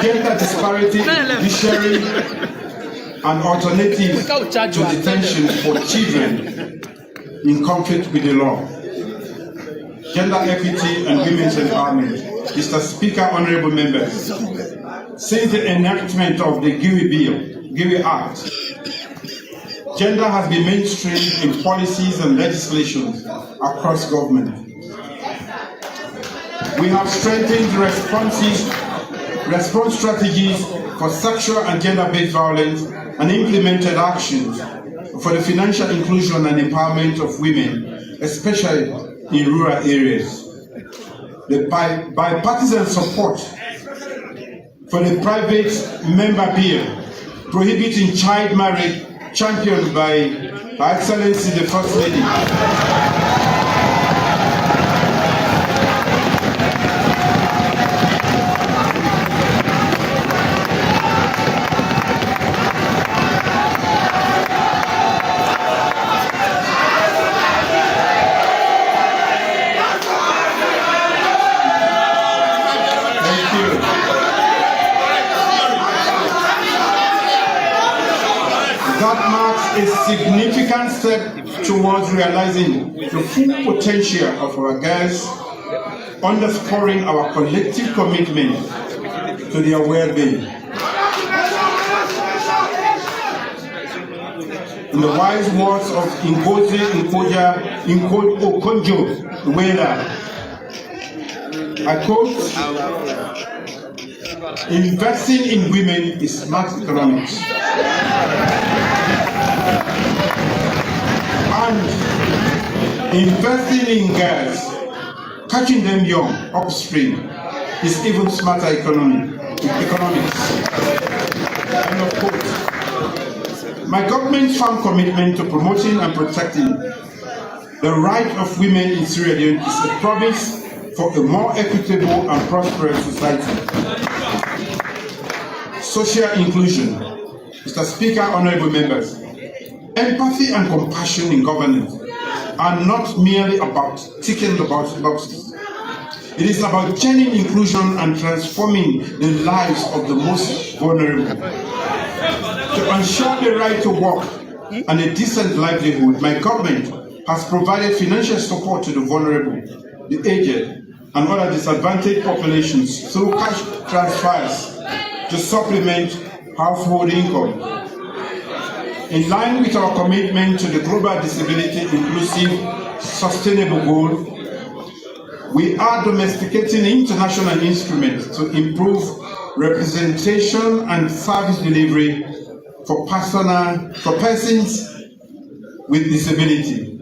Gender disparity, judiciary, and alternatives to detention for children in conflict with the law. Gender equity and women's empowerment. Mr. Speaker, honorable members, since the enactment of the GUI Act, gender has been mainstreamed in policies and legislations across government. We have strengthened response strategies for sexual and gender-based violence and implemented actions for the financial inclusion and empowerment of women, especially in rural areas. The bipartisan support for the private member bill prohibiting child marriage, championed by Her Excellency the First Lady, That marks a significant step towards realizing the full potential of our girls, underscoring our collective commitment to their well-being. In the wise words of Ngozi Okonjo-Iweala, I quote, "Investing in women is smart economics." And investing in girls, catching them young, upstream, is even smarter economics. End of quote. My government's firm commitment to promoting and protecting the right of women in Sierra Leone is a promise for a more equitable and prosperous society. Social inclusion. Mr. Speaker, honorable members, empathy and compassion in governance are not merely about ticking the boxes. It is about genuine inclusion and transforming the lives of the most vulnerable. To ensure the right to work and a decent livelihood, my government has provided financial support to the vulnerable, the aged, and other disadvantaged populations through cash transfers to supplement household income. In line with our commitment to the Global Disability Inclusive Sustainable Goal, we are domesticating international instruments to improve representation and service delivery for persons with disability.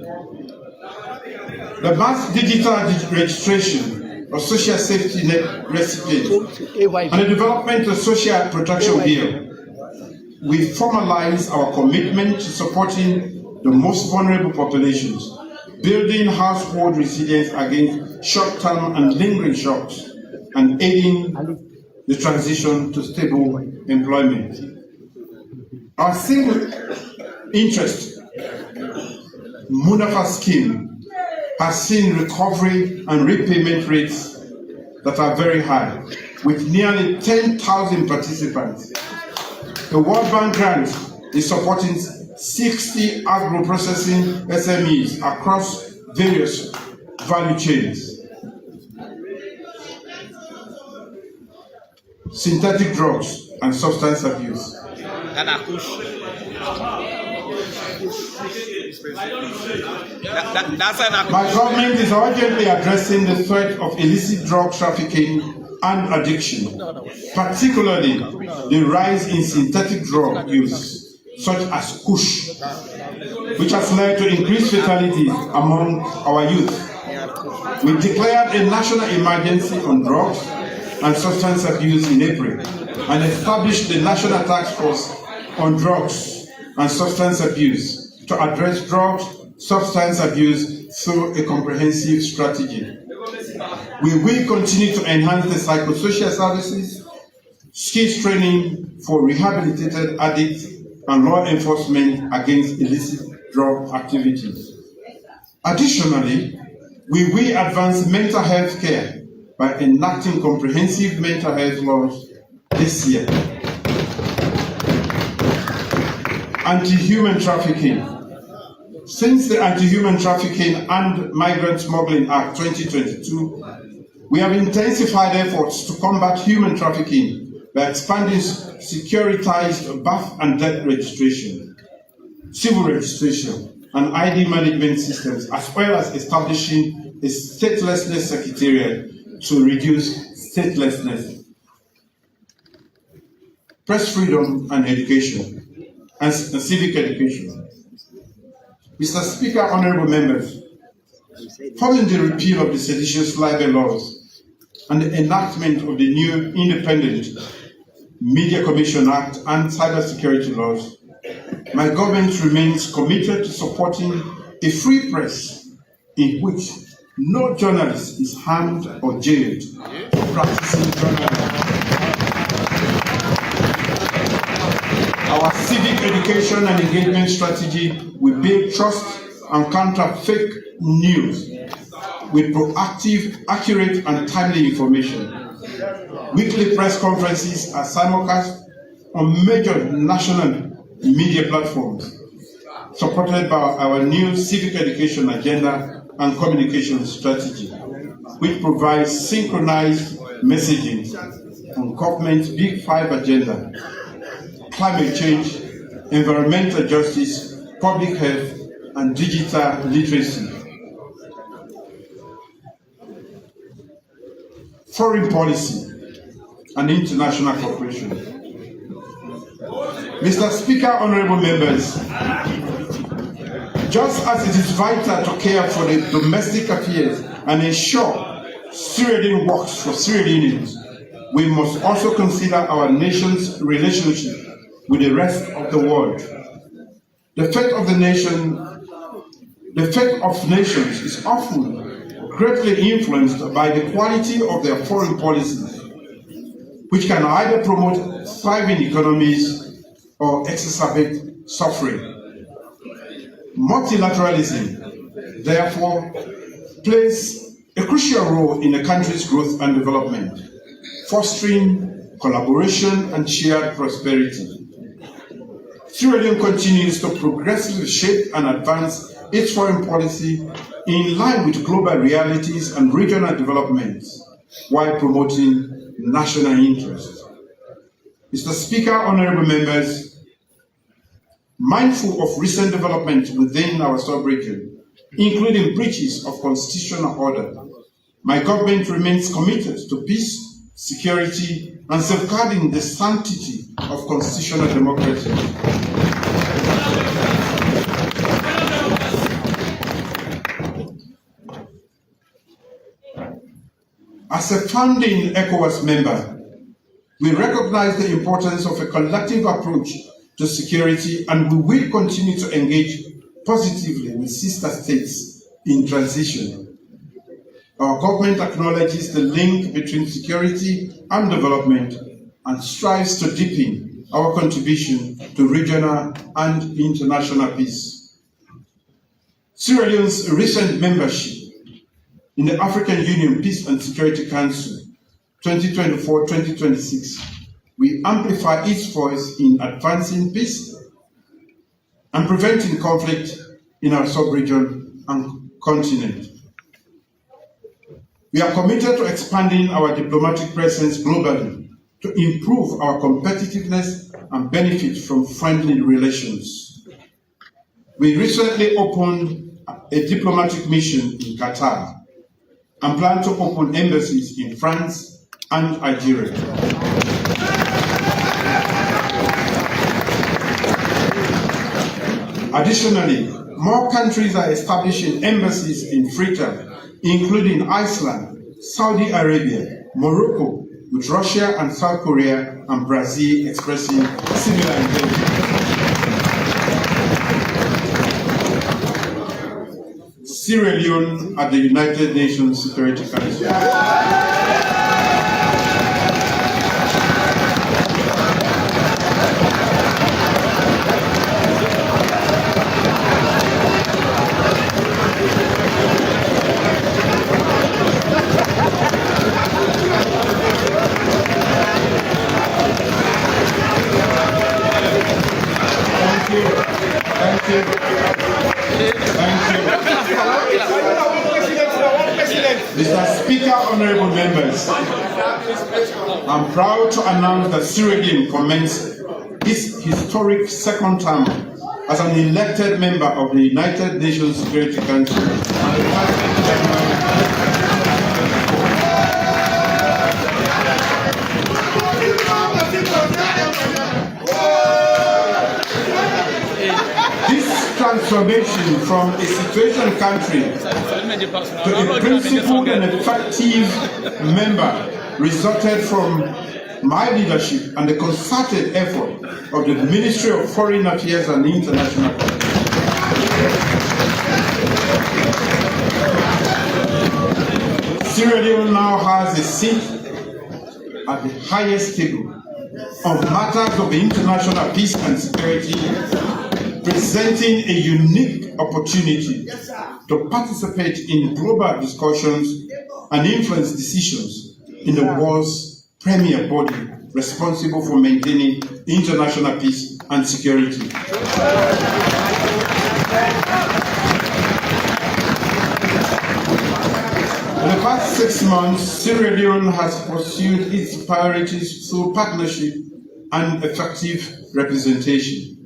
The mass digital registration of social safety net recipients and the development of social protection bill, we formalize our commitment to supporting the most vulnerable populations, building household resilience against short-term and lingering shocks, and aiding the transition to stable employment. Our single interest Munafa scheme has seen recovery and repayment rates that are very high, with nearly 10,000 participants. The World Bank grant is supporting 60 agro-processing SMEs across various value chains. Synthetic drugs and substance abuse. My government is urgently addressing the threat of illicit drug trafficking and addiction, particularly the rise in synthetic drug use, such as Kush, which has led to increased fatalities among our youth. We declared a national emergency on drugs and substance abuse in April and established the National Task Force on Drugs and Substance Abuse to address drugs, substance abuse through a comprehensive strategy. We will continue to enhance the psychosocial services, skills training for rehabilitated addicts, and law enforcement against illicit drug activities. Additionally, we will advance mental health care by enacting comprehensive mental health laws this year. Anti-human trafficking. Since the Anti-Human Trafficking and Migrant Smuggling Act 2022, we have intensified efforts to combat human trafficking by expanding securitized birth and death registration, civil registration, and ID management systems, as well as establishing a statelessness secretariat to reduce statelessness. Press freedom and education, and civic education. Mr. Speaker, honorable members, following the repeal of the seditious libel laws and the enactment of the new Independent Media Commission Act and cybersecurity laws, my government remains committed to supporting a free press in which no journalist is harmed or jailed for practicing journalism. Our civic education and engagement strategy will build trust and counter fake news with proactive, accurate, and timely information. Weekly press conferences are simulcast on major national media platforms, supported by our new civic education agenda and communication strategy, which provides synchronized messaging on government's Big Five agenda: climate change, environmental justice, public health, and digital literacy. Foreign policy and international cooperation. Mr. Speaker, honorable members, just as it is vital to care for the domestic affairs and ensure Sierra Leone works for Sierra Leoneans, we must also consider our nation's relationship with the rest of the world. The fate of nations is often greatly influenced by the quality of their foreign policies, which can either promote thriving economies or exacerbate suffering. Multilateralism, therefore, plays a crucial role in a country's growth and development, fostering collaboration and shared prosperity. Sierra Leone continues to progressively shape and advance its foreign policy in line with global realities and regional developments, while promoting national interests. Mr. Speaker, honorable members, mindful of recent developments within our sub-region, including breaches of constitutional order, my government remains committed to peace, security, and safeguarding the sanctity of constitutional democracy. As a founding ECOWAS member, we recognize the importance of a collective approach to security, and we will continue to engage positively with sister states in transition. Our government acknowledges the link between security and development and strives to deepen our contribution to regional and international peace. Sierra Leone's recent membership in the African Union Peace and Security Council 2024-2026 will amplify its voice in advancing peace and preventing conflict in our sub-region and continent. We are committed to expanding our diplomatic presence globally to improve our competitiveness and benefit from friendly relations. We recently opened a diplomatic mission in Qatar and plan to open embassies in France and Algeria. Additionally, more countries are establishing embassies in Freetown, including Iceland, Saudi Arabia, Morocco, with Russia and South Korea and Brazil expressing similar intentions. Sierra Leone at the United Nations Security Council. Mr. Speaker, honorable members, I'm proud to announce that Sierra Leone commenced its historic second term as an elected member of the United Nations Security Council on the 1st of January. Transformation from a situation country to a principled and effective member resulted from my leadership and the concerted effort of the Ministry of Foreign Affairs and International Affairs. Sierra Leone now has a seat at the highest table on matters of international peace and security, presenting a unique opportunity to participate in global discussions and influence decisions in the world's premier body responsible for maintaining international peace and security. In the past 6 months, Sierra Leone has pursued its priorities through partnership and effective representation.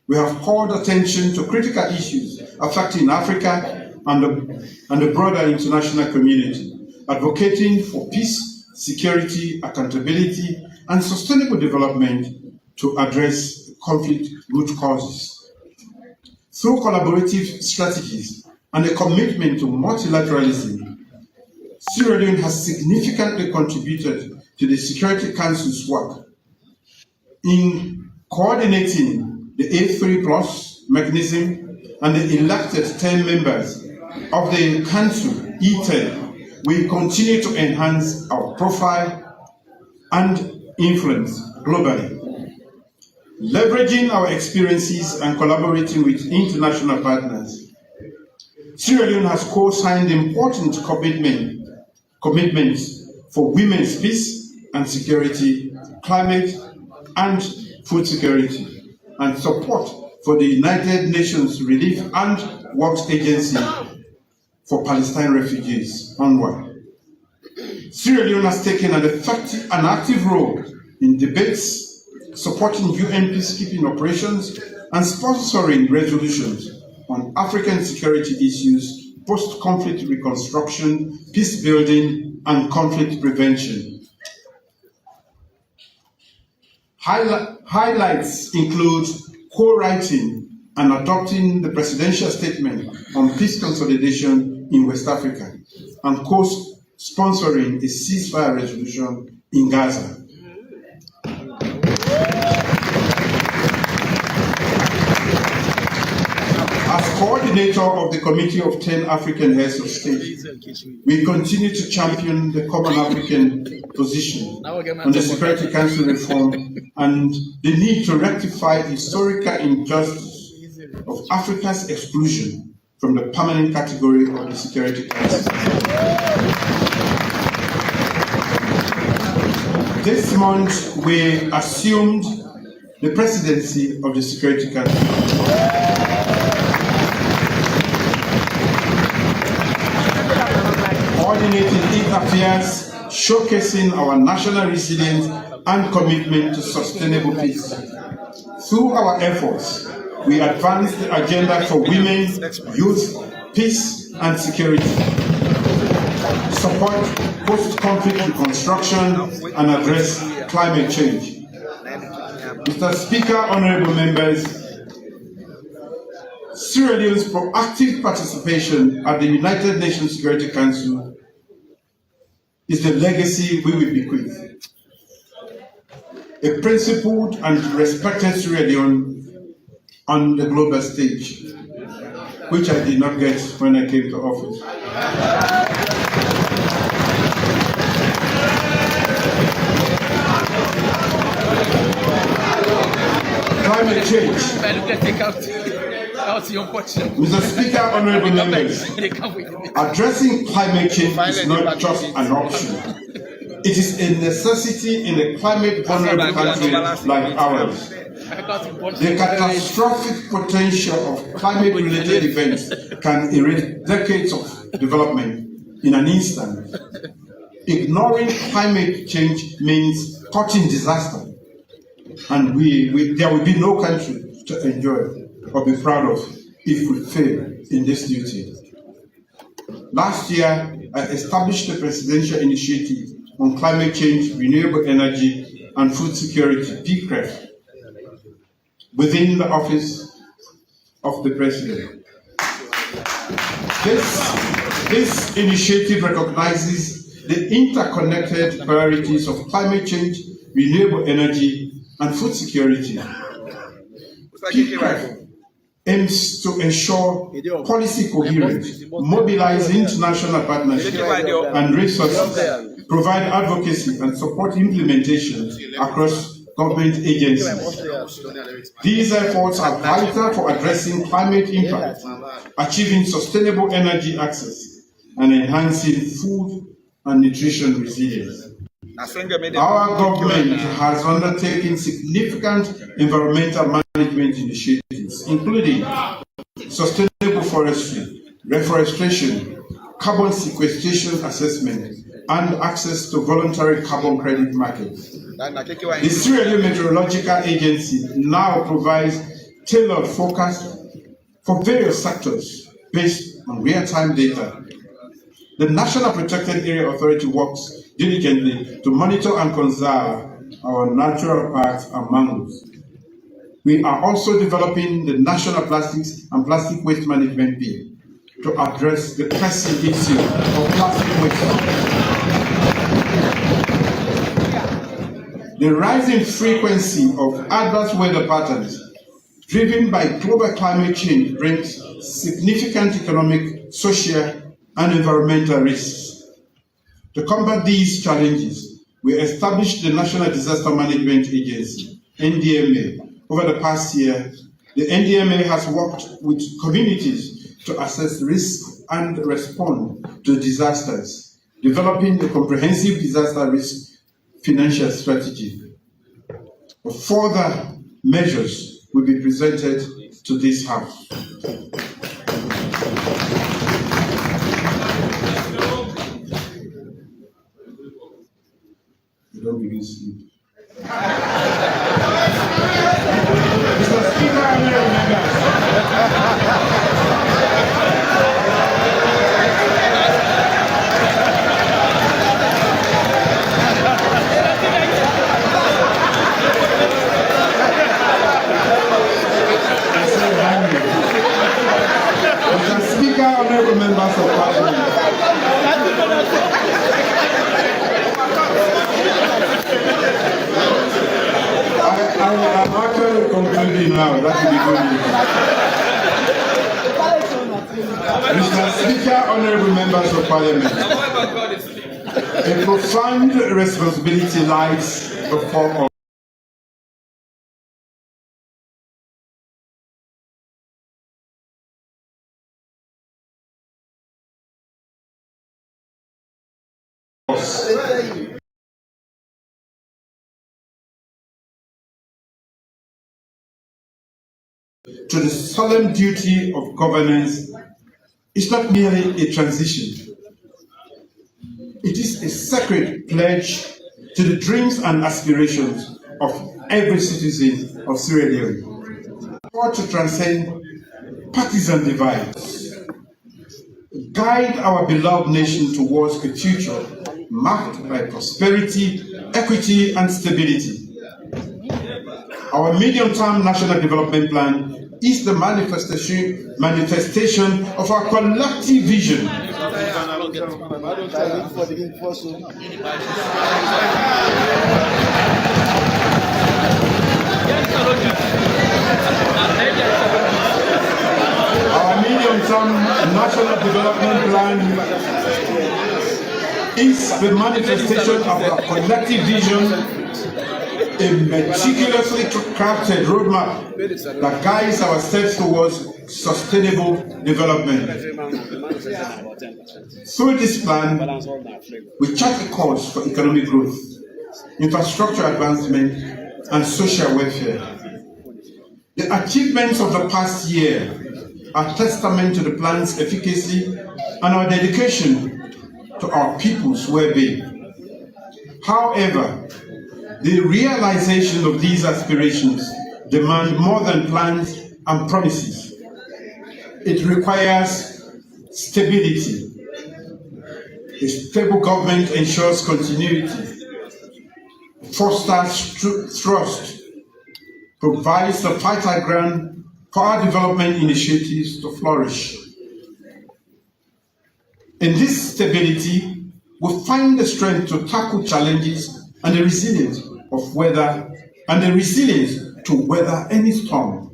We have called attention to critical issues affecting Africa and the broader international community, advocating for peace, security, accountability, and sustainable development to address conflict root causes. Through collaborative strategies and a commitment to multilateralism, Sierra Leone has significantly contributed to the Security Council's work in coordinating the A3+ mechanism and the elected 10 members of the Council, E10. We continue to enhance our profile and influence globally. Leveraging our experiences and collaborating with international partners, Sierra Leone has co-signed important commitments for women's peace and security, climate and food security, and support for the United Nations Relief and Works Agency for Palestine refugees, UNRWA. Sierra Leone has taken an active role in debates, supporting UN peacekeeping operations, and sponsoring resolutions on African security issues, post-conflict reconstruction, peace building, and conflict prevention. Highlights include co-writing and adopting the Presidential Statement on Peace Consolidation in West Africa, and co-sponsoring a ceasefire resolution in Gaza. As coordinator of the Committee of 10 African Heads of State, we continue to champion the common African position on the Security Council reform and the need to rectify the historical injustice of Africa's exclusion from the permanent category of the Security Council. This month, we assumed the presidency of the Security Council. Coordinating its affairs, showcasing our national resilience and commitment to sustainable peace. Through our efforts, we advance the agenda for women, youth, peace and security, support post-conflict reconstruction, and address climate change. Mr. Speaker, honorable members, Sierra Leone's proactive participation at the United Nations Security Council is the legacy we will bequeath. A principled and respected Sierra Leone on the global stage, which I did not get when I came to office. Climate change. Mr. Speaker, honorable members, addressing climate change is not just an option. It is a necessity in a climate vulnerable country like ours. The catastrophic potential of climate-related events can erase decades of development in an instant. Ignoring climate change means cutting disaster, and there will be no country to enjoy or be proud of if we fail in this duty. Last year, I established the Presidential Initiative on Climate Change, Renewable Energy and Food Security, PCREF, within the Office of the President. This initiative recognizes the interconnected priorities of climate change, renewable energy, and food security. PCREF aims to ensure policy coherence, mobilize international partnerships and resources, provide advocacy and support implementation across government agencies. These efforts are vital for addressing climate impact, achieving sustainable energy access, and enhancing food and nutrition resilience. Our government has undertaken significant environmental management initiatives, including sustainable forestry, reforestation, carbon sequestration assessment, and access to voluntary carbon credit markets. The Sierra Leone Meteorological Agency now provides tailored forecasts for various sectors based on real-time data. The National Protected Area Authority works diligently to monitor and conserve our natural parks and mangroves. We are also developing the National Plastics and Plastic Waste Management Bill to address the pressing issue of plastic waste. The rising frequency of adverse weather patterns driven by global climate change brings significant economic, social, and environmental risks. To combat these challenges, we established the National Disaster Management Agency, NDMA. Over the past year, the NDMA has worked with communities to assess risks and respond to disasters, developing a comprehensive disaster risk financial strategy. Further measures will be presented to this House. You don't begin sleep. Mr. Speaker, honorable members. Mr. Speaker, honorable members of Parliament. I'm actually concluding now. That will be good news. Mr. Speaker, honorable members of Parliament, a profound responsibility lies before us. To the solemn duty of governance is not merely a transition. It is a sacred pledge to the dreams and aspirations of every citizen of Sierra Leone, or to transcend partisan divides, guide our beloved nation towards a future marked by prosperity, equity, and stability. Our medium-term national development plan is the manifestation of our collective vision. Our medium-term national development plan is the manifestation of our collective vision, a meticulously crafted roadmap that guides our steps towards sustainable development. Through this plan, we chart a course for economic growth, infrastructure advancement, and social welfare. The achievements of the past year are testament to the plan's efficacy and our dedication to our people's well-being. However, the realization of these aspirations demand more than plans and promises. It requires stability. A stable government ensures continuity, fosters trust, provides the fertile ground for our development initiatives to flourish. In this stability, we find the strength to tackle challenges and the resilience to weather any storm.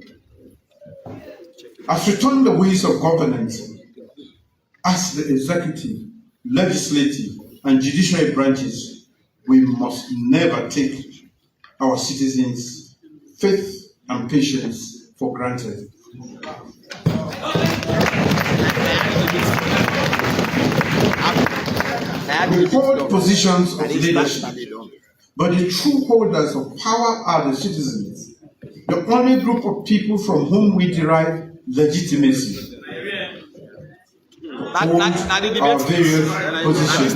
As we turn the wheels of governance, as the executive, legislative, and judiciary branches, we must never take our citizens' faith and patience for granted. who hold positions of leadership, but the true holders of power are the citizens, the only group of people from whom we derive legitimacy. Our various positions.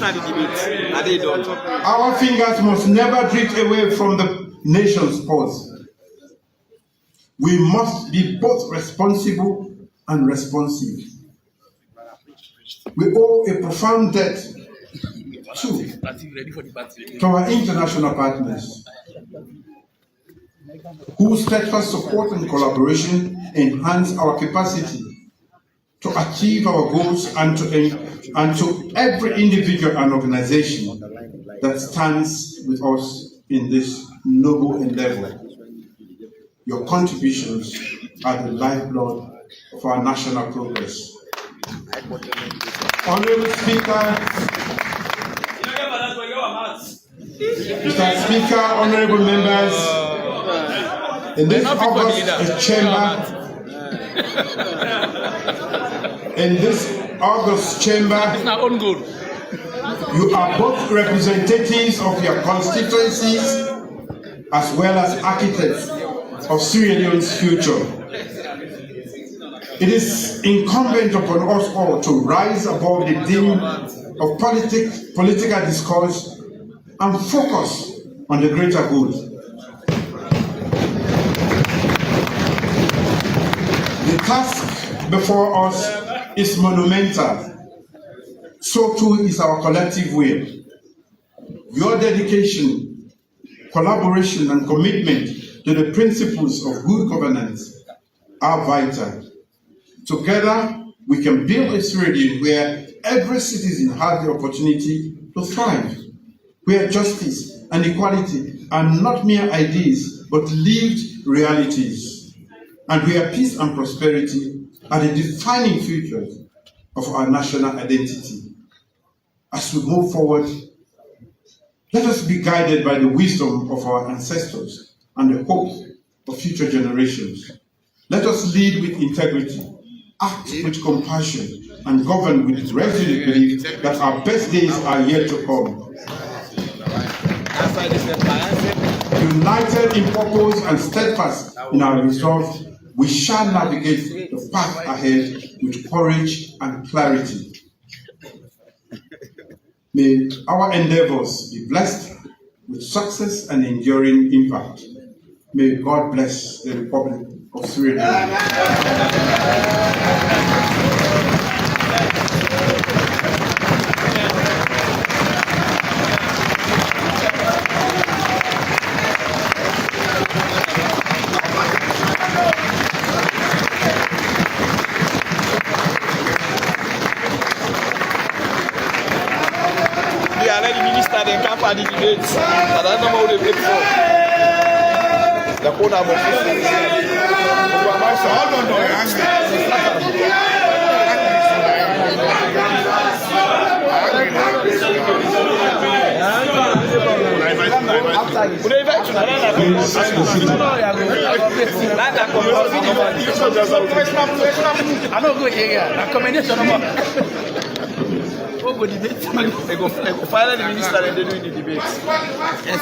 Our fingers must never drift away from the nation's cause. We must be both responsible and responsive. We owe a profound debt to our international partners, whose steadfast support and collaboration enhance our capacity to achieve our goals, and to every individual and organization that stands with us in this noble endeavor. Your contributions are the lifeblood of our national progress. Honorable Speaker, Mr. Speaker, honorable members, in this August chamber, you are both representatives of your constituencies as well as architects of Sierra Leone's future. It is incumbent upon us all to rise above the din of political discourse and focus on the greater good. The task before us is monumental. So too is our collective will. Your dedication, collaboration, and commitment to the principles of good governance are vital. Together, we can build a Sierra Leone where every citizen has the opportunity to thrive, where justice and equality are not mere ideas, but lived realities, and where peace and prosperity are the defining features of our national identity. As we move forward, let us be guided by the wisdom of our ancestors and the hopes of future generations. Let us lead with integrity, act with compassion, and govern with resolute belief that our best days are yet to come. United in purpose and steadfast in our resolve, we shall navigate the path ahead with courage and clarity. May our endeavors be blessed with success and enduring impact. May God bless the Republic of Sierra Leone. The debates, but I don't know how they pay for. The code of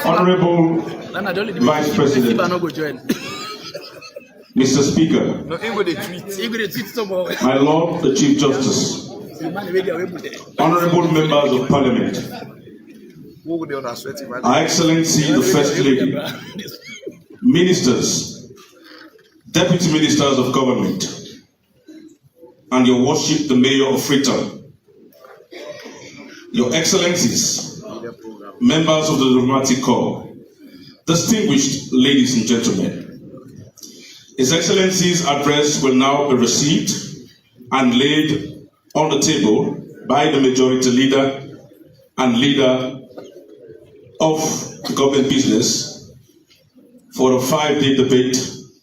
Honorable Vice President, Mr. Speaker, my Lord the Chief Justice, honorable members of Parliament, Her Excellency the First Lady, ministers, deputy ministers of government, and your worship the Mayor of Freetown, Your Excellencies, members of the diplomatic corps, distinguished ladies and gentlemen, His Excellency's address will now be received and laid on the table by the majority leader and leader of the government business for a 5-day debate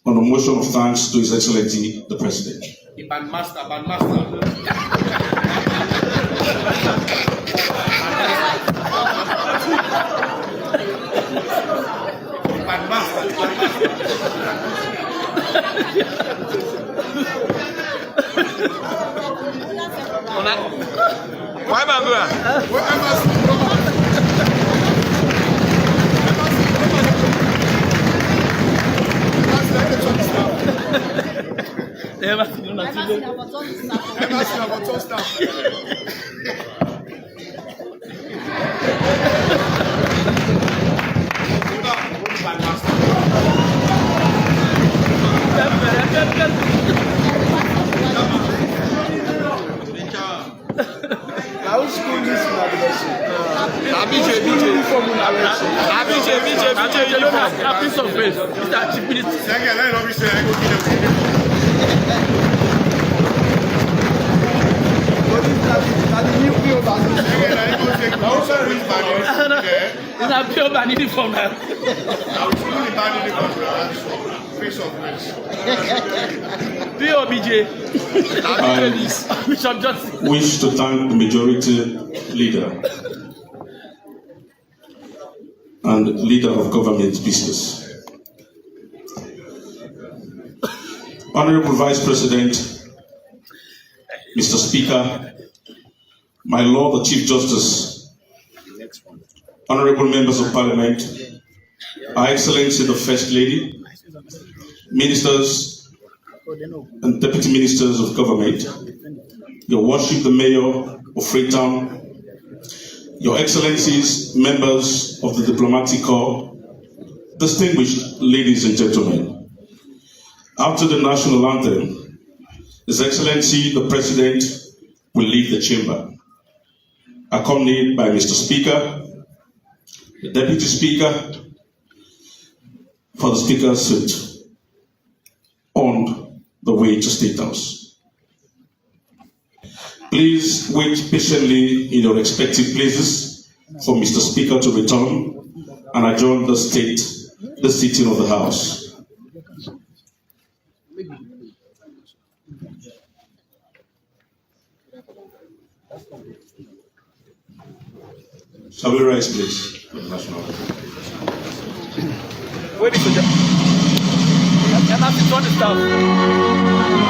on a motion of thanks to His Excellency the President. Bandmaster. Why Bangura? I wish to thank the majority leader and leader of government business. Honorable Vice President, Mr. Speaker, my Lord the Chief Justice, honorable members of Parliament, Her Excellency the First Lady, ministers and deputy ministers of government, Your Worship the Mayor of Freetown, Your Excellencies, members of the Diplomatic Corps, distinguished ladies and gentlemen. After the national anthem, His Excellency the President will leave the chamber, accompanied by Mr. Speaker, the Deputy Speaker, for the Speaker's suite on the way to State House. Please wait patiently in your respective places for Mr. Speaker to return and adjourn the sitting of the House. Shall we rise, please? Wait a second. Can I sit on the staff?